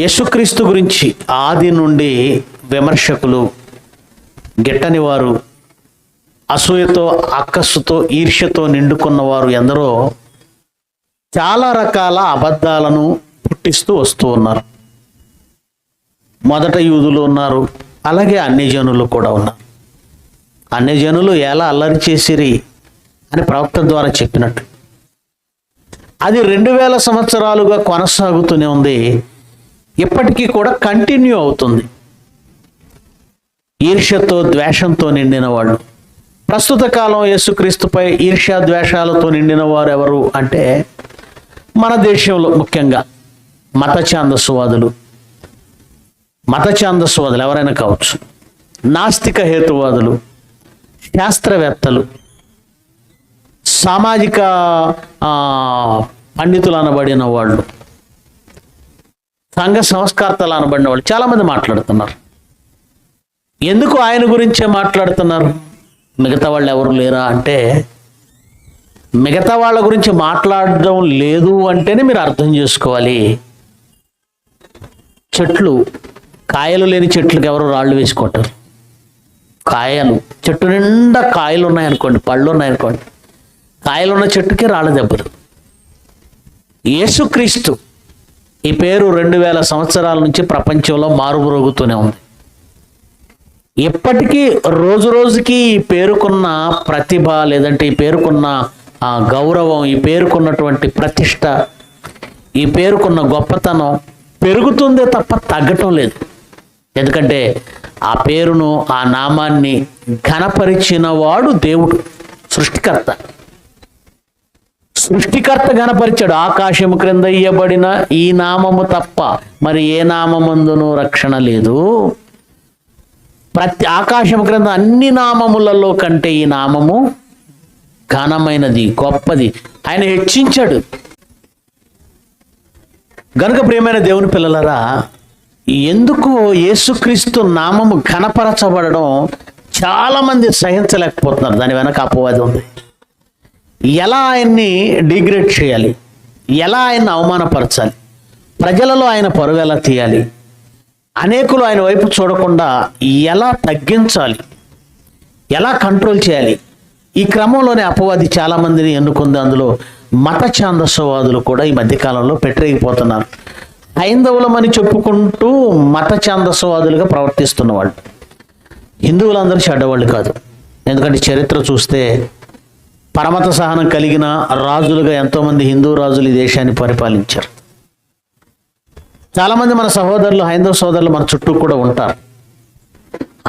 యేసుక్రీస్తు గురించి ఆది నుండి విమర్శకులు, గిట్టని వారు, అసూయతో, అక్కస్సుతో, ఈర్ష్యతో నిండుకున్నవారు ఎందరో చాలా రకాల అబద్ధాలను పుట్టిస్తూ వస్తూ ఉన్నారు. మొదట యూదులు ఉన్నారు, అలాగే అన్యజనులు కూడా ఉన్నారు. అన్యజనులు ఎలా అల్లరి చేసిరి అని ప్రవక్త ద్వారా చెప్పినట్టు అది 2000 సంవత్సరాలుగా కొనసాగుతూనే ఉంది. ఇప్పటికీ కూడా కంటిన్యూ అవుతుంది. ఈర్ష్యతో, ద్వేషంతో నిండిన వాళ్ళు. ప్రస్తుత కాలం యేసుక్రీస్తుపై ఈర్ష్య ద్వేషాలతో నిండిన వారు ఎవరు అంటే మన దేశంలో ముఖ్యంగా మత ఛాందస్వాదులు ఎవరైనా కావచ్చు, నాస్తిక హేతువాదులు, శాస్త్రవేత్తలు, సామాజిక పండితులు అనబడిన వాళ్ళు, సంఘ సంస్కర్తలు అనబడిన వాళ్ళు చాలామంది మాట్లాడుతున్నారు. ఎందుకు ఆయన గురించే మాట్లాడుతున్నారు? మిగతా వాళ్ళు ఎవరు లేరా అంటే, మిగతా వాళ్ళ గురించి మాట్లాడడం లేదు అంటేనే మీరు అర్థం చేసుకోవాలి. చెట్లు, కాయలు లేని చెట్లకు ఎవరు రాళ్ళు వేసుకుంటారు? కాయలు, చెట్టు నిండా కాయలు ఉన్నాయనుకోండి, పళ్ళు ఉన్నాయనుకోండి, కాయలున్న చెట్టుకే రాళ్ళ దెబ్బలు. యేసుక్రీస్తు ఈ పేరు 2000 సంవత్సరాల నుంచి ప్రపంచంలో మారుమ్రోగుతూనే ఉంది. ఎప్పటికీ రోజు రోజుకి ఈ పేరుకున్న ప్రతిభ, లేదంటే ఈ పేరుకున్న గౌరవం, ఈ పేరుకున్నటువంటి ప్రతిష్ట, ఈ పేరుకున్న గొప్పతనం పెరుగుతుందే తప్ప తగ్గటం లేదు. ఎందుకంటే ఆ పేరును, ఆ నామాన్ని ఘనపరిచిన వాడు దేవుడు, సృష్టికర్త ఘనపరిచాడు. ఆకాశము క్రింద ఇయ్యబడిన ఈ నామము తప్ప మరి ఏ నామమందును రక్షణ లేదు. ప్రతి ఆకాశము క్రింద అన్ని నామములలో కంటే ఈ నామము ఘనమైనది, గొప్పది. ఆయన హెచ్చించాడు. గనుక ప్రియమైన దేవుని పిల్లలారా, ఎందుకు యేసుక్రీస్తు నామము ఘనపరచబడడం చాలామంది సహించలేకపోతున్నారు. దాని వెనక అపవాది ఉంది. ఎలా ఆయన్ని డిగ్రేడ్ చేయాలి, ఎలా ఆయన్ని అవమానపరచాలి, ప్రజలలో ఆయన పరువు ఎలా తీయాలి, అనేకులు ఆయన వైపు చూడకుండా ఎలా తగ్గించాలి, ఎలా కంట్రోల్ చేయాలి, ఈ క్రమంలోనే అపవాది చాలామందిని ఎన్నుకుంది. అందులో మత ఛాందస్వాదులు కూడా ఈ మధ్యకాలంలో పెట్టరేగిపోతున్నారు. హైందవులమని చెప్పుకుంటూ మత ఛాందస్వాదులుగా ప్రవర్తిస్తున్నవాళ్ళు. హిందువులందరూ చెడ్డవాళ్ళు కాదు. ఎందుకంటే చరిత్ర చూస్తే పరమత సహనం కలిగిన రాజులుగా ఎంతోమంది హిందూ రాజులు ఈ దేశాన్ని పరిపాలించారు. చాలామంది మన సహోదరులు, హైందవ సోదరులు మన చుట్టూ కూడా ఉంటారు.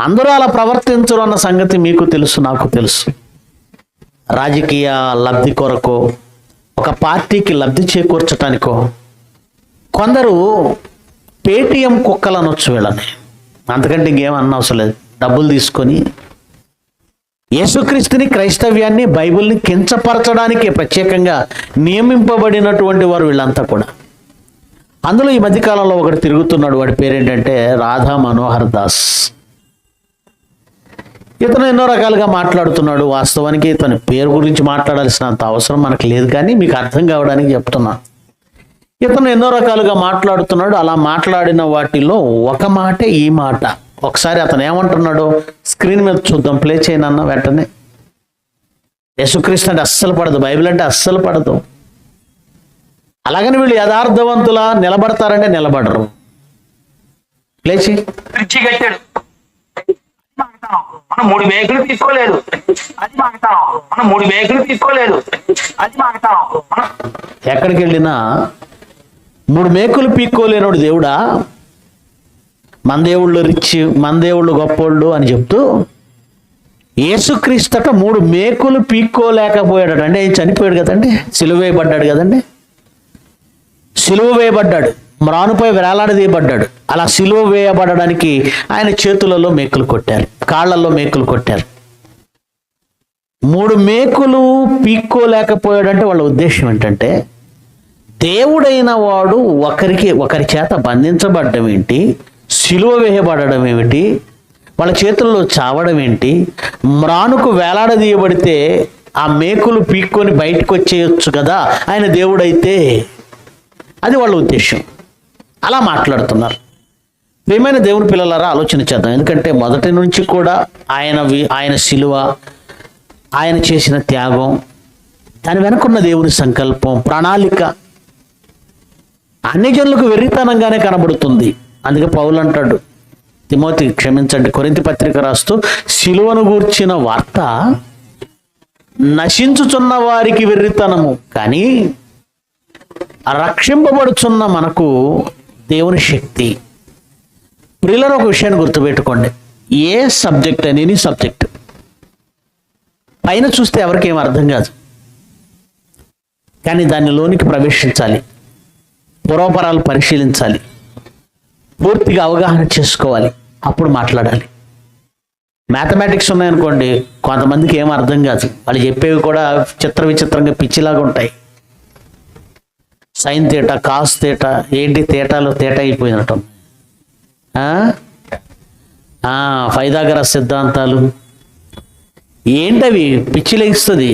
అందరూ అలా ప్రవర్తించరు అన్న సంగతి మీకు తెలుసు, నాకు తెలుసు. రాజకీయ లబ్ధి కొరకో, ఒక పార్టీకి లబ్ధి చేకూర్చటానికో కొందరు పేటీఎం కుక్కలు అనొచ్చు వీళ్ళని. అంతకంటే ఇంకేమన్నా అవసరం లేదు. డబ్బులు తీసుకొని యేసుక్రీస్తుని, క్రైస్తవ్యాన్ని, బైబిల్ని కించపరచడానికి ప్రత్యేకంగా నియమింపబడినటువంటి వారు వీళ్ళంతా కూడా. అందులో ఈ మధ్యకాలంలో ఒకటి తిరుగుతున్నాడు. వాడి పేరేంటంటే రాధా మనోహర్ దాస్. ఇతను ఎన్నో రకాలుగా మాట్లాడుతున్నాడు. వాస్తవానికి ఇతని పేరు గురించి మాట్లాడాల్సినంత అవసరం మనకు లేదు, కానీ మీకు అర్థం కావడానికి చెప్తున్నా. ఇతను ఎన్నో రకాలుగా మాట్లాడుతున్నాడు. అలా మాట్లాడిన వాటిలో ఒక మాటే ఈ మాట. ఒకసారి అతను ఏమంటున్నాడో స్క్రీన్ మీద చూద్దాం. ప్లే చేయనన్న వెంటనే. యేసుక్రీస్తు అంటే అస్సలు పడదు, బైబిల్ అంటే అస్సలు పడదు. అలాగని వీళ్ళు యథార్థవంతులా నిలబడతారంటే నిలబడరు. ప్లే చేయి. మనం 3 మేకులు తీసుకోలేదు, అది మాగతాం. మనం 3 మేకులు తీసుకోలేదు, అది మాగతాం. ఎక్కడికి వెళ్ళినా 3 మేకులు పీక్కోలేనోడు దేవుడా, మన దేవుళ్ళు రిచ్, మన దేవుళ్ళు గొప్పోళ్ళు అని చెప్తూ యేసుక్రీస్తట 3 మేకులు పీక్కోలేకపోయాడట. అంటే ఆయన చనిపోయాడు కదండి, సిలువ వేయబడ్డాడు కదండి. సిలువ వేయబడ్డాడు, మ్రానుపై వేలాడదీయబడ్డాడు. అలా సిలువ వేయబడడానికి ఆయన చేతులలో మేకులు కొట్టారు, కాళ్లలో మేకులు కొట్టారు. 3 మేకులు పీక్కోలేకపోయాడంటే వాళ్ళ ఉద్దేశం ఏంటంటే, దేవుడైన వాడు ఒకరి చేత బంధించబడడం ఏంటి, సిలువ వేయబడడం ఏమిటి, వాళ్ళ చేతుల్లో చావడం ఏంటి, మ్రానుకు వేలాడదీయబడితే ఆ మేకులు పీక్కొని బయటకు వచ్చేయచ్చు కదా ఆయన దేవుడైతే. అది వాళ్ళ ఉద్దేశం. అలా మాట్లాడుతున్నారు. ప్రియమైన దేవుని పిల్లలారా, ఆలోచన చేద్దాం. ఎందుకంటే మొదటి నుంచి కూడా ఆయన శిలువ, ఆయన చేసిన త్యాగం, దాని వెనుకున్న దేవుని సంకల్పం, ప్రణాళిక అన్ని జనులకు వెర్రితనంగానే కనబడుతుంది. అందుకే పౌలు అంటాడు, తిమోతి క్షమించండి, కొరింథీ పత్రిక రాస్తూ, శిలువను గూర్చిన వార్త నశించుచున్న వారికి వెర్రితనము, కానీ రక్షింపబడుచున్న మనకు దేవుని శక్తి. ప్రియులారా, ఒక విషయాన్ని గుర్తుపెట్టుకోండి. ఏ సబ్జెక్ట్ అనేది సబ్జెక్ట్ పైన చూస్తే ఎవరికి ఏం అర్థం కాదు, కానీ దానిలోనికి ప్రవేశించాలి, పూర్వపరాలు పరిశీలించాలి, పూర్తిగా అవగాహన చేసుకోవాలి, అప్పుడు మాట్లాడాలి. మ్యాథమెటిక్స్ ఉన్నాయనుకోండి, కొంతమందికి ఏం అర్థం కాదు, వాళ్ళు చెప్పేవి కూడా విచిత్రంగా పిచ్చిలాగా ఉంటాయి. సైన్ తేటా, కాస్ తేటా, ఏంటి తేటాలు తేటా అయిపోయినట్టు, పైథాగరస్ సిద్ధాంతాలు ఏంటవి, పిచ్చి లేస్తుంది.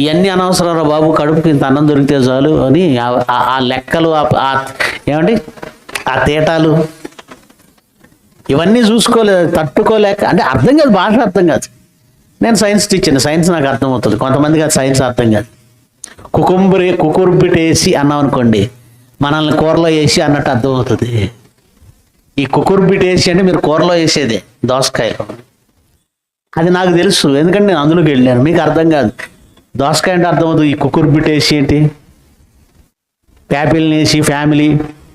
ఇవన్నీ అనవసరం బాబు, కడుపుకి ఇంత అన్నం దొరికితే చాలు అని ఆ లెక్కలు, ఏమండి ఆ తేటాలు, ఇవన్నీ తట్టుకోలేక, అంటే అర్థం కాదు, భాష అర్థం కాదు. నేను సైన్స్ టీచర్ని, సైన్స్ నాకు అర్థమవుతుంది, కొంతమందికి అది సైన్స్ అర్థం కాదు. కుకుర్బిటేసి అన్నాం అనుకోండి, మనల్ని కూరలో వేసి అన్నట్టు అర్థమవుతుంది. ఈ కుకుర్బిటేసి అంటే మీరు కూరలో వేసేదే, దోసకాయలో. అది నాకు తెలుసు, ఎందుకంటే నేను అందులోకి వెళ్ళాను. మీకు అర్థం కాదు, దోసకాయ అంటే అర్థమవుతుంది. ఈ కుకుర్బిటేసి ఏంటి, ప్యాపిల్ని వేసి ఫ్యామిలీ,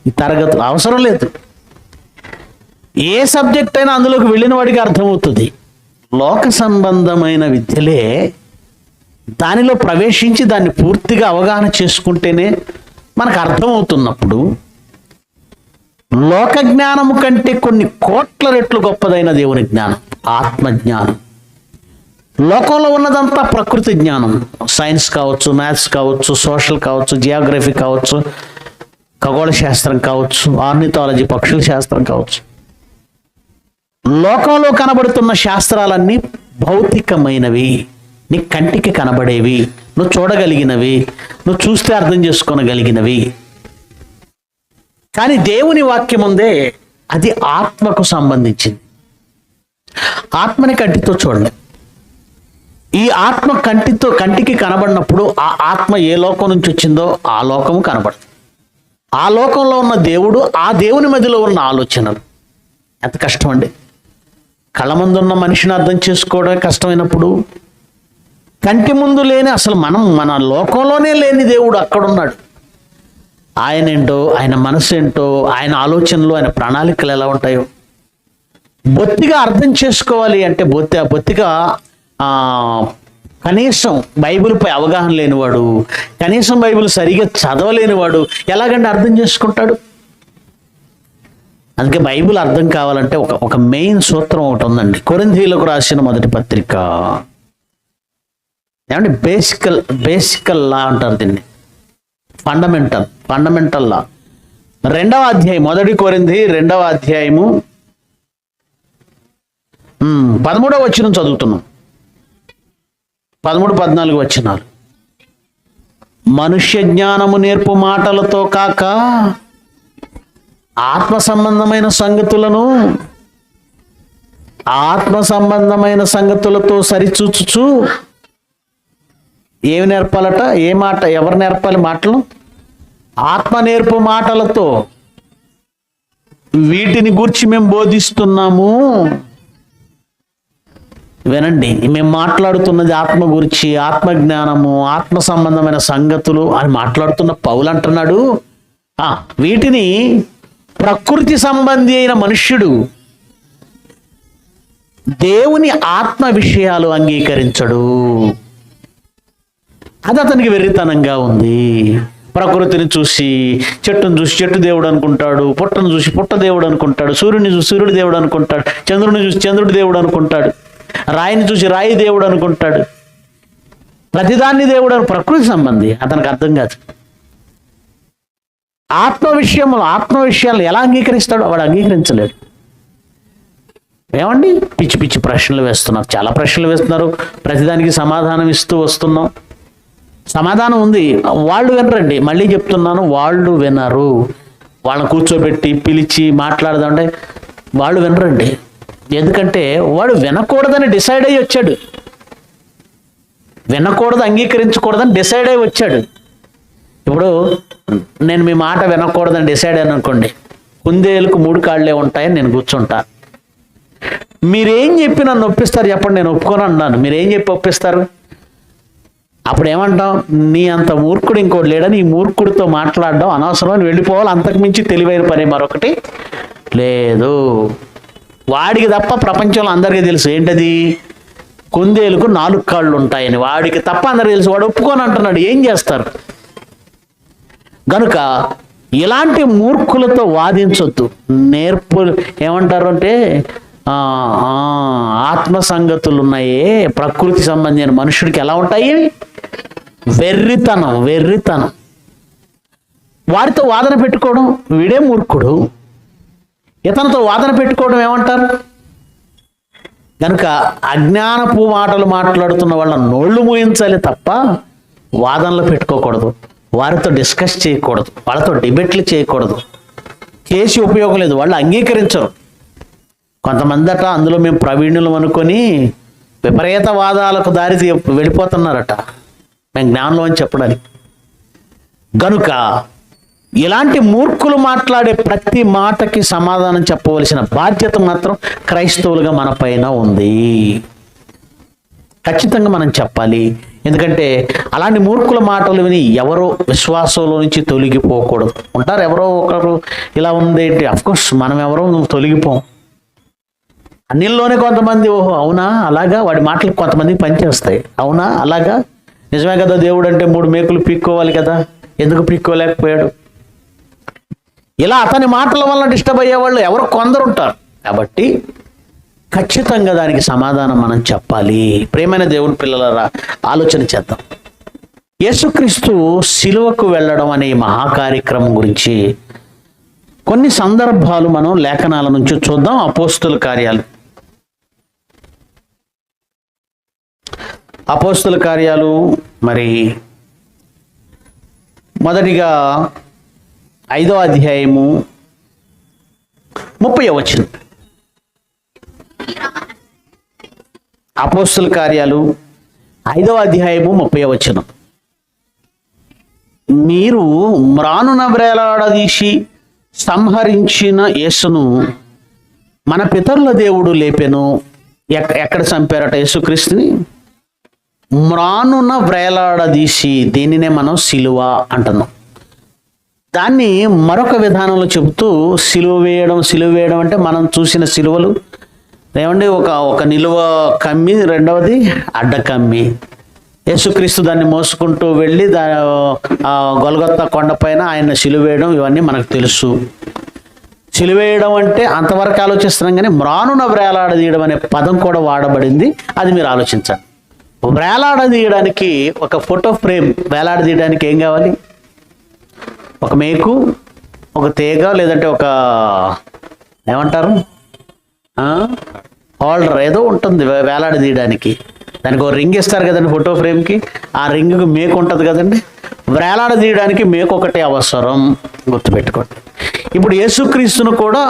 ఈ తరగతులు అవసరం లేదు. ఏ సబ్జెక్ట్ అయినా అందులోకి వెళ్ళిన వాడికి అర్థమవుతుంది. లోక సంబంధమైన విద్యలే దానిలో ప్రవేశించి దాన్ని పూర్తిగా అవగాహన చేసుకుంటేనే మనకు అర్థమవుతున్నప్పుడు, లోక జ్ఞానము కంటే కొన్ని కోట్ల రెట్లు గొప్పదైన దేవుని జ్ఞానం, ఆత్మజ్ఞానం. లోకంలో ఉన్నదంతా ప్రకృతి జ్ఞానం, సైన్స్ కావచ్చు, మ్యాథ్స్ కావచ్చు, సోషల్ కావచ్చు, జియోగ్రఫీ కావచ్చు, ఖగోళ శాస్త్రం కావచ్చు, ఆర్నిథాలజీ పక్షుల శాస్త్రం కావచ్చు. లోకంలో కనబడుతున్న శాస్త్రాలన్నీ భౌతికమైనవి, నీ కంటికి కనబడేవి, నువ్వు చూడగలిగినవి, నువ్వు చూస్తే అర్థం చేసుకోగలిగినవి. కానీ దేవుని వాక్యం ఉందే, అది ఆత్మకు సంబంధించింది. ఆత్మని కంటితో చూడండి. ఈ ఆత్మ కంటికి కనబడినప్పుడు ఆ ఆత్మ ఏ లోకం నుంచి వచ్చిందో ఆ లోకము కనబడుతుంది. ఆ లోకంలో ఉన్న దేవుడు, ఆ దేవుని మధ్యలో ఉన్న ఆలోచనలు. ఎంత కష్టం అండి. కళ్ళ ముందు ఉన్న మనిషిని అర్థం చేసుకోవడం కష్టమైనప్పుడు, కంటి ముందు లేని, అసలు మన లోకంలోనే లేని దేవుడు అక్కడున్నాడు. ఆయన ఏంటో, ఆయన మనసు ఏంటో, ఆయన ఆలోచనలు, ఆయన ప్రణాళికలు ఎలా ఉంటాయో బొత్తిగా అర్థం చేసుకోవాలి అంటే బొత్తిగా కనీసం బైబిల్పై అవగాహన లేనివాడు, కనీసం బైబిల్ సరిగా చదవలేనివాడు ఎలాగంటే అర్థం చేసుకుంటాడు. అందుకే బైబిల్ అర్థం కావాలంటే ఒక మెయిన్ సూత్రం ఒకటి ఉందండి. కొరింథీయులకు రాసిన మొదటి పత్రిక, ఏమంటే బేసికల్ లా అంటారు దీన్ని, ఫండమెంటల్ లా. 2వ అధ్యాయం, మొదటి కొరింథీ 2వ అధ్యాయము 13వ వచనం చదువుతున్నాం. 13-14 వచనాలు. మనుష్య జ్ఞానము నేర్పు మాటలతో కాక ఆత్మ సంబంధమైన సంగతులతో సరిచూచుచు. ఏమి నేర్పాలట, ఏ మాట, ఎవరు నేర్పాలి మాటలు? ఆత్మ నేర్పు మాటలతో వీటిని గూర్చి మేము బోధిస్తున్నాము. వినండి, మేము మాట్లాడుతున్నది ఆత్మ గురించి, ఆత్మ జ్ఞానము, ఆత్మ సంబంధమైన సంగతులు అని మాట్లాడుతున్న పౌలు అంటున్నాడు. వీటిని ప్రకృతి సంబంధి అయిన మనుష్యుడు దేవుని ఆత్మ విషయాలు అంగీకరించడు. అది అతనికి వెర్రితనంగా ఉంది. ప్రకృతిని చూసి చెట్టును చూసి చెట్టు దేవుడు అనుకుంటాడు, పుట్టను చూసి పుట్ట దేవుడు అనుకుంటాడు, సూర్యుని చూసి సూర్యుడు దేవుడు అనుకుంటాడు, చంద్రుని చూసి చంద్రుడు దేవుడు అనుకుంటాడు, రాయిని చూసి రాయి దేవుడు అనుకుంటాడు. ప్రతిదాన్ని దేవుడు అని ప్రకృతి సంబంధి, అతనికి అర్థం కాదు. ఆత్మ విషయాలు ఎలా అంగీకరిస్తాడు? వాడు అంగీకరించలేడు. ఏమండి, పిచ్చి పిచ్చి ప్రశ్నలు వేస్తున్నారు, చాలా ప్రశ్నలు వేస్తున్నారు, ప్రతిదానికి సమాధానం ఇస్తూ వస్తున్నాం. సమాధానం ఉంది, వాళ్ళు వినరండి. మళ్ళీ చెప్తున్నాను, వాళ్ళు వినరు. వాళ్ళని కూర్చోబెట్టి పిలిచి మాట్లాడదామంటే వాళ్ళు వినరండి. ఎందుకంటే వాడు వినకూడదని డిసైడ్ అయ్యి వచ్చాడు, వినకూడదు అంగీకరించకూడదని డిసైడ్ అయ్యి వచ్చాడు. ఇప్పుడు నేను మీ మాట వినకూడదని డిసైడ్ అయ్యాను అనుకోండి, కుందేలుకు 3 కాళ్ళే ఉంటాయని నేను కూర్చుంటా. మీరేం చెప్పి నన్ను ఒప్పిస్తారు చెప్పండి, నేను ఒప్పుకొని అన్నాను, మీరేం చెప్పి ఒప్పిస్తారు? అప్పుడు ఏమంటాం, నీ అంత మూర్ఖుడు ఇంకోటి లేడని ఈ మూర్ఖుడితో మాట్లాడడం అనవసరం అని వెళ్ళిపోవాలి. అంతకు మించి తెలివైన పని మరొకటి లేదు. వాడికి తప్ప ప్రపంచంలో అందరికీ తెలుసు ఏంటది, కుందేలుకు 4 కాళ్ళు ఉంటాయని. వాడికి తప్ప అందరికీ తెలుసు, వాడు ఒప్పుకొని అంటున్నాడు, ఏం చేస్తారు? గనుక ఇలాంటి మూర్ఖులతో వాదించొద్దు. నేర్పు ఏమంటారు అంటే ఆత్మ సంగతులు ఉన్నాయే, ప్రకృతి సంబంధించిన మనుషుడికి ఎలా ఉంటాయి? వెర్రితనం. వారితో వాదన పెట్టుకోవడం, వీడే మూర్ఖుడు. ఇతనితో వాదన పెట్టుకోవడం ఏమంటారు? కనుక అజ్ఞానపు మాటలు మాట్లాడుతున్న వాళ్ళ నోళ్ళు మూయించాలి తప్ప వాదనలు పెట్టుకోకూడదు, వారితో డిస్కస్ చేయకూడదు, వాళ్ళతో డిబేట్లు చేయకూడదు. చేసి ఉపయోగం లేదు, వాళ్ళు అంగీకరించరు. కొంతమంది అట అందులో మేము ప్రవీణులం అనుకొని విపరీత వాదాలకు దారి వెళ్ళిపోతున్నారట, మేము జ్ఞానం అని చెప్పడానికి. గనుక ఇలాంటి మూర్ఖులు మాట్లాడే ప్రతి మాటకి సమాధానం చెప్పవలసిన బాధ్యత మాత్రం క్రైస్తవులుగా మన పైన ఉంది. ఖచ్చితంగా మనం చెప్పాలి. ఎందుకంటే అలాంటి మూర్ఖుల మాటలు విని ఎవరో విశ్వాసంలో నుంచి తొలగిపోకూడదు. ఉంటారు ఎవరో ఒకరు ఇలా ఉందేంటి, అఫ్కోర్స్ మనం ఎవరో తొలగిపోం. అన్నిల్లోనే కొంతమంది ఓహో అవునా అలాగా, వాడి మాటలు కొంతమందికి పనిచేస్తాయి. అవునా అలాగా, నిజమే కదా, దేవుడు అంటే 3 మేకులు పీక్కోవాలి కదా, ఎందుకు పీక్కోలేకపోయాడు? ఇలా అతని మాటల వల్ల డిస్టర్బ్ అయ్యేవాళ్ళు ఎవరు కొందరు ఉంటారు. కాబట్టి ఖచ్చితంగా దానికి సమాధానం మనం చెప్పాలి. ప్రియమైన దేవుని పిల్లలారా, ఆలోచన చేద్దాం. యేసుక్రీస్తు సిలువకు వెళ్ళడం అనే మహాకార్యక్రమం గురించి కొన్ని సందర్భాలు మనం లేఖనాల నుంచి చూద్దాం. అపోస్తుల కార్యాలు మరి మొదటిగా 5వ అధ్యాయము 30వ వచనం. అపోస్తుల కార్యాలు 5వ అధ్యాయము 30వ వచనం. మీరు మ్రానున వ్రేలాడదీసి సంహరించిన యేసును మన పితరుల దేవుడు లేపెను. ఎక్కడ చంపారట యేసుక్రీస్తుని? మ్రానున వ్రేలాడదీసి, దీనినే మనం సిలువ అంటున్నాం. దాన్ని మరొక విధానంలో చెబుతూ సిలువ వేయడం అంటే మనం చూసిన సిలువలు ఏమండి, ఒక నిలువ కమ్మి, రెండవది అడ్డ కమ్మి. యేసుక్రీస్తు దాన్ని మోసుకుంటూ వెళ్ళి గొల్గొతా కొండపైన ఆయన సిలువేయడం, ఇవన్నీ మనకు తెలుసు. సిలువేయడం అంటే అంతవరకు ఆలోచిస్తున్నాం, కానీ మ్రానున వ్రేలాడదీయడం అనే పదం కూడా వాడబడింది. అది మీరు ఆలోచించండి. వ్రేలాడదీయడానికి ఒక ఫోటో ఫ్రేమ్ వేలాడదీయడానికి ఏం కావాలి? ఒక మేకు, ఒక తీగ, లేదంటే ఒక ఏమంటారు హోల్డర్ ఏదో ఉంటుంది వేలాడదీయడానికి. దానికి ఒక రింగ్ ఇస్తారు కదండి ఫోటో ఫ్రేమ్కి, ఆ రింగ్కి మేకు ఉంటుంది కదండి. వేలాడదీయడానికి మేకు ఒకటే అవసరం, గుర్తుపెట్టుకోండి. ఇప్పుడు యేసుక్రీస్తును కూడా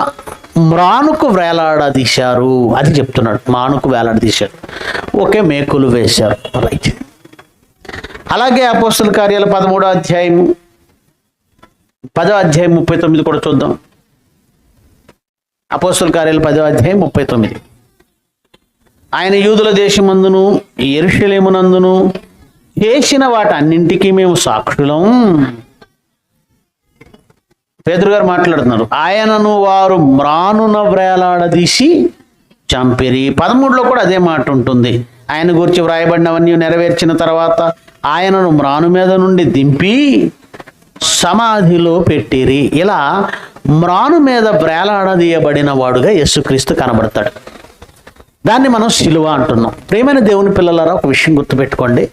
మ్రానుకు వేలాడదీశారు, అది చెప్తున్నాడు. మానుకు వేలాడదీశారు, ఒకే మేకులు వేశారు. రైట్. అలాగే అపోస్తుల కార్యాలు 13వ అధ్యాయం 10వ అధ్యాయం 39 కూడా చూద్దాం. అపోస్తుల కార్యాలు 10వ అధ్యాయం 39. ఆయన యూదుల దేశమందును యెరూషలేమునందును చేసిన వాటన్నింటికీ మేము సాక్షులం. పేతురు గారు మాట్లాడుతున్నారు. ఆయనను వారు మ్రానున వ్రేలాడదీసి చంపిరి. 13లో కూడా అదే మాట ఉంటుంది. ఆయన గురించి వ్రాయబడినవన్నీ నెరవేర్చిన తర్వాత ఆయనను మ్రాను మీద నుండి దింపి సమాధిలో పెట్టిరి. ఇలా మ్రాను మీద వ్రేలాడదీయబడిన వాడుగా యేసుక్రీస్తు కనబడతాడు. దాన్ని మనం సిలువ అంటున్నాం. ప్రియమైన దేవుని పిల్లలారా, ఒక విషయం గుర్తుపెట్టుకోండి.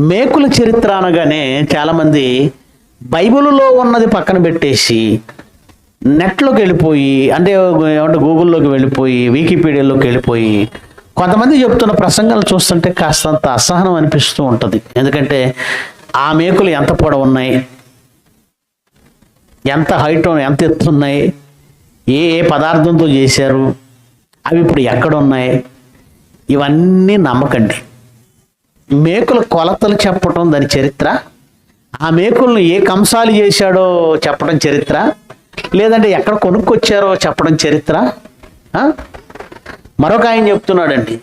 మేకుల చరిత్ర అనగానే చాలామంది బైబిల్లో ఉన్నది పక్కన పెట్టేసి నెట్లోకి వెళ్ళిపోయి, అంటే ఏమంటే గూగుల్లోకి వెళ్ళిపోయి, వికీపీడియాలోకి వెళ్ళిపోయి కొంతమంది చెప్తున్న ప్రసంగాలు చూస్తుంటే కాస్తంత అసహనం అనిపిస్తూ ఉంటుంది. ఎందుకంటే ఆ మేకులు ఎంత పొడవు ఉన్నాయి, ఎంత హైట్, ఎంత ఎత్తు ఉన్నాయి, ఏ ఏ పదార్థంతో చేశారు, అవి ఇప్పుడు ఎక్కడ ఉన్నాయి, ఇవన్నీ నమ్మకండి. మేకుల కొలతలు చెప్పటం దాని చరిత్ర, ఆ మేకులను ఏ కంసాలు చేశాడో చెప్పడం చరిత్ర, లేదంటే ఎక్కడ కొనుక్కొచ్చారో చెప్పడం చరిత్ర. మరొక ఆయన చెప్తున్నాడండి,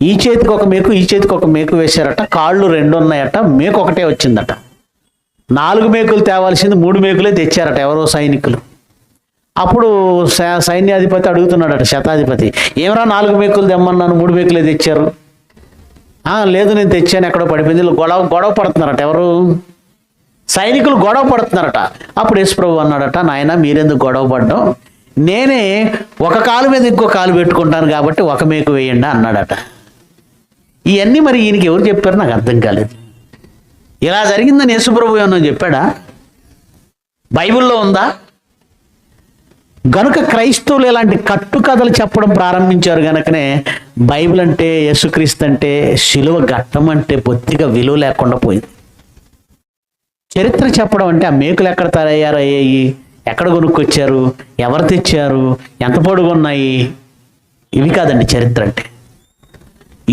ఈ చేతికి ఒక మేకు, ఈ చేతికి ఒక మేకు వేశారట, కాళ్ళు 2 ఉన్నాయట, మేకు ఒకటే వచ్చిందట. 4 మేకులు తేవాల్సింది 3 మేకులే తెచ్చారట ఎవరో సైనికులు. అప్పుడు సైన్యాధిపతి అడుగుతున్నాడట, శతాధిపతి, ఏమరా 4 మేకులు తెమ్మన్నాను 3 మేకులే తెచ్చారు? లేదు నేను తెచ్చాను, ఎక్కడో పడిపోయింది. గొడవ పడుతున్నారట, ఎవరు? సైనికులు గొడవ పడుతున్నారట. అప్పుడు యేసుప్రభు అన్నాడట, నాయన మీరెందుకు గొడవ పడ్డం, నేనే ఒక కాలు మీద ఇంకో కాలు పెట్టుకుంటాను కాబట్టి ఒక మేకు వేయండి అన్నాడట. ఇవన్నీ మరి ఈయనకి ఎవరు చెప్పారు నాకు అర్థం కాలేదు. ఇలా జరిగిందని యేసుప్రభు ఏమన్నా చెప్పాడా? బైబిల్లో ఉందా? గనుక క్రైస్తవులు ఇలాంటి కట్టుకథలు చెప్పడం ప్రారంభించారు. గనుకనే బైబిల్ అంటే, యేసుక్రీస్తు అంటే, శిలువ ఘట్టం అంటే బొత్తిగా విలువ లేకుండా పోయింది. చరిత్ర చెప్పడం అంటే ఆ మేకులు ఎక్కడ తయారయ్యాయి, ఎక్కడ కొనుక్కొచ్చారు, ఎవరు తెచ్చారు, ఎంత పొడుగున్నాయి, ఇవి కాదండి చరిత్ర అంటే.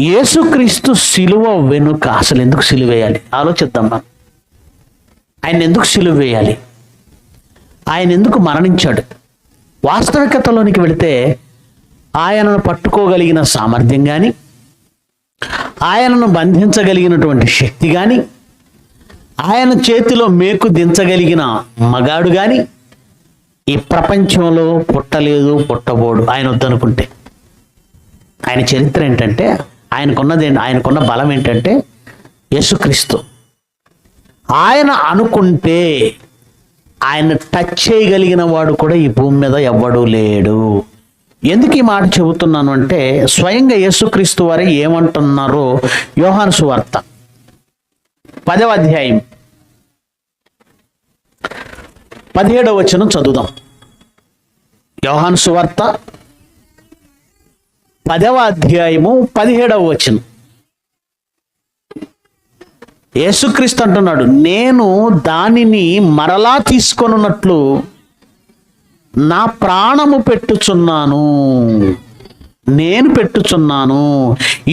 యేసుక్రీస్తు శిలువ వెనుక అసలు ఎందుకు సిలువ వేయాలి ఆలోచిద్దాం. మనం ఆయన ఎందుకు సిలువ వేయాలి, ఆయన ఎందుకు మరణించాడు? వాస్తవికతలోనికి వెళితే ఆయనను పట్టుకోగలిగిన సామర్థ్యం కానీ, ఆయనను బంధించగలిగినటువంటి శక్తి కానీ, ఆయన చేతిలో మేకు దించగలిగిన మగాడు కానీ ఈ ప్రపంచంలో పుట్టలేదు, పుట్టబోడు ఆయన వద్దనుకుంటే. ఆయన చరిత్ర ఏంటంటే, ఆయనకున్న బలం ఏంటంటే యేసుక్రీస్తు. ఆయన అనుకుంటే ఆయన టచ్ చేయగలిగిన వాడు కూడా ఈ భూమి మీద ఎవ్వడూ లేడు. ఎందుకు ఈ మాట చెబుతున్నాను అంటే, స్వయంగా యేసుక్రీస్తు వారే ఏమంటున్నారో యోహాను సువార్త 10వ అధ్యాయం 17వ వచనం చదువుదాం. యోహాను సువార్త 10వ అధ్యాయము 17వ వచనం. యేసుక్రీస్తు అంటున్నాడు, నేను దానిని మరలా తీసుకొనున్నట్లు నా ప్రాణము పెట్టుచున్నాను, నేను పెట్టుచున్నాను,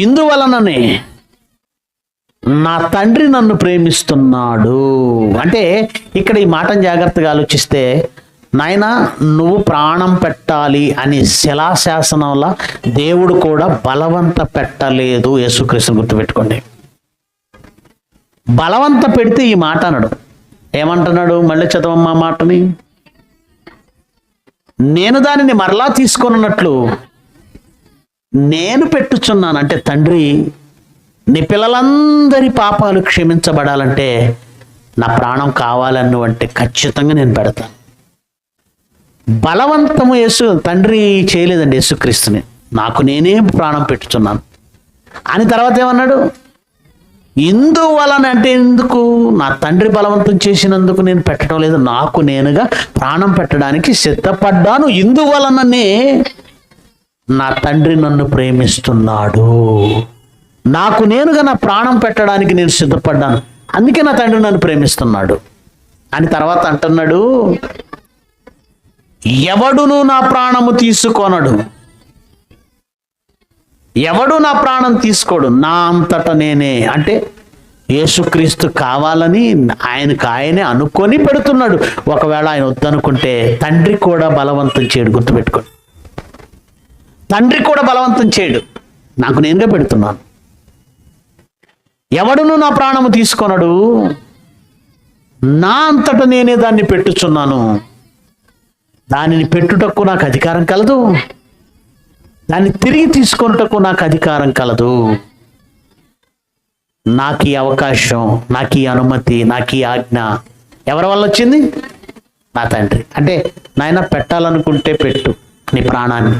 ఇందువలననే నా తండ్రి నన్ను ప్రేమిస్తున్నాడు. అంటే ఇక్కడ ఈ మాటను జాగ్రత్తగా ఆలోచిస్తే, నాయనా నువ్వు ప్రాణం పెట్టాలి అని శిలాశాసనంలా దేవుడు కూడా బలవంత పెట్టలేదు. యేసుక్రీస్తుని గుర్తుపెట్టుకోండి. బలవంత పెడితే ఈ మాట అనడు. ఏమంటున్నాడు? మళ్ళీ చదవమ్మా మాటని. నేను దానిని మరలా తీసుకొనున్నట్లు నేను పెట్టుచున్నాను. అంటే తండ్రి, నీ పిల్లలందరి పాపాలు క్షమించబడాలంటే నా ప్రాణం కావాలను అంటే ఖచ్చితంగా నేను పెడతాను. బలవంతము తండ్రి చేయలేదండి యేసుక్రీస్తుని. నాకు నేనే ప్రాణం పెట్టుచున్నాను అని. తర్వాత ఏమన్నాడు? ఇందువలన అంటే ఎందుకు? నా తండ్రి బలవంతం చేసినందుకు నేను పెట్టడం లేదు, నాకు నేనుగా ప్రాణం పెట్టడానికి సిద్ధపడ్డాను. ఇందువలననే నా తండ్రి నన్ను ప్రేమిస్తున్నాడు. నాకు నేనుగా నా ప్రాణం పెట్టడానికి నేను సిద్ధపడ్డాను, అందుకే నా తండ్రి నన్ను ప్రేమిస్తున్నాడు అని. తర్వాత అంటున్నాడు, ఎవడును నా ప్రాణము తీసుకొనడు, ఎవడు నా ప్రాణం తీసుకోడు, నా అంతట నేనే. అంటే యేసుక్రీస్తు కావాలని ఆయనే అనుకొని పెడుతున్నాడు. ఒకవేళ ఆయన వద్దనుకుంటే తండ్రి కూడా బలవంతం చేయడు. గుర్తుపెట్టుకోండి, తండ్రి కూడా బలవంతం చేయడు, నాకు నేనుగా పెడుతున్నాను. ఎవడును నా ప్రాణము తీసుకొనడు, నా అంతట నేనే దాన్ని పెట్టుచున్నాను. దానిని పెట్టుటకు నాకు అధికారం కలదు, దాన్ని తిరిగి తీసుకొనుటకు నాకు అధికారం కలదు. నాకు ఈ అవకాశం, నాకు ఈ అనుమతి, నాకు ఈ ఆజ్ఞ ఎవరి వల్ల వచ్చింది? నా తండ్రి. అంటే నాయన పెట్టాలనుకుంటే పెట్టు నీ ప్రాణాన్ని,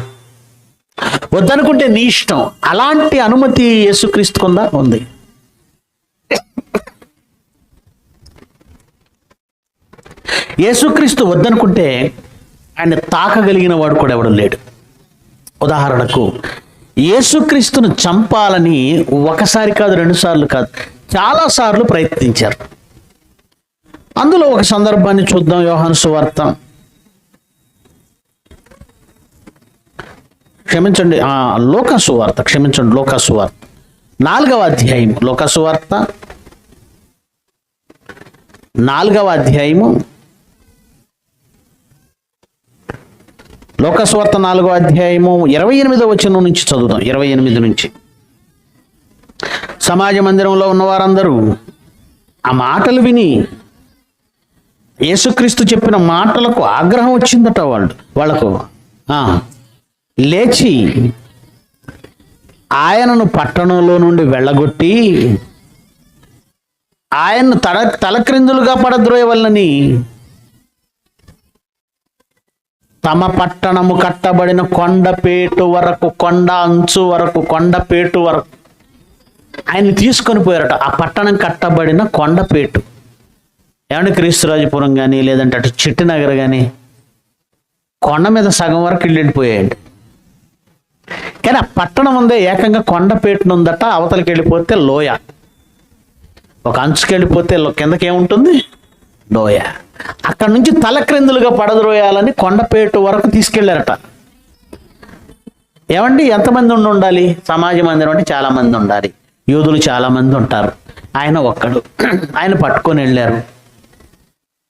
వద్దనుకుంటే నీ ఇష్టం. అలాంటి అనుమతి యేసుక్రీస్తుకుందా? ఉంది. యేసుక్రీస్తు వద్దనుకుంటే ఆయన తాకగలిగిన వాడు కూడా ఎవడు లేడు. ఉదాహరణకు యేసుక్రీస్తును చంపాలని ఒకసారి కాదు, 2 సార్లు కాదు, చాలా సార్లు ప్రయత్నించారు. అందులో ఒక సందర్భాన్ని చూద్దాం. యోహాను సువార్త, లూకా సువార్త 4వ అధ్యాయం. లూకా సువార్త 4వ అధ్యాయము. లూకా సువార్త 4వ అధ్యాయము 28వ వచనం నుంచి చదువుదాం. 28 నుంచి. సమాజ మందిరంలో ఉన్న వారందరూ ఆ మాటలు విని, యేసుక్రీస్తు చెప్పిన మాటలకు ఆగ్రహం వచ్చిందట వాళ్ళకు. లేచి ఆయనను పట్టణంలో నుండి వెళ్ళగొట్టి ఆయన్ను తలక్రిందులుగా పడద్రోయవలనని తమ పట్టణము కట్టబడిన కొండపేటు వరకు, కొండ అంచు వరకు, కొండపేటు వరకు ఆయన్ని తీసుకొని పోయారట. ఆ పట్టణం కట్టబడిన కొండపేటు. ఏమంటే క్రీస్తురాజపురం కానీ, లేదంటే అటు చిట్టినగర్ కానీ, కొండ మీద సగం వరకు ఇల్లు వెళ్ళిపోయాయండి. కానీ ఆ పట్టణం ఉందే ఏకంగా కొండపేటను ఉందట. అవతలకి వెళ్ళిపోతే లోయ, ఒక అంచుకి వెళ్ళిపోతే కిందకి ఏముంటుంది? లోయ. అక్కడ నుంచి తలక్రిందులుగా పడద్రోయాలని కొండపేట వరకు తీసుకెళ్లారట. ఏమండి, ఎంతమంది ఉండాలి? సమాజ మందిరం అంటే చాలా మంది ఉండాలి. యూదులు చాలా మంది ఉంటారు. ఆయన ఒక్కడు. ఆయన పట్టుకొని వెళ్ళారు.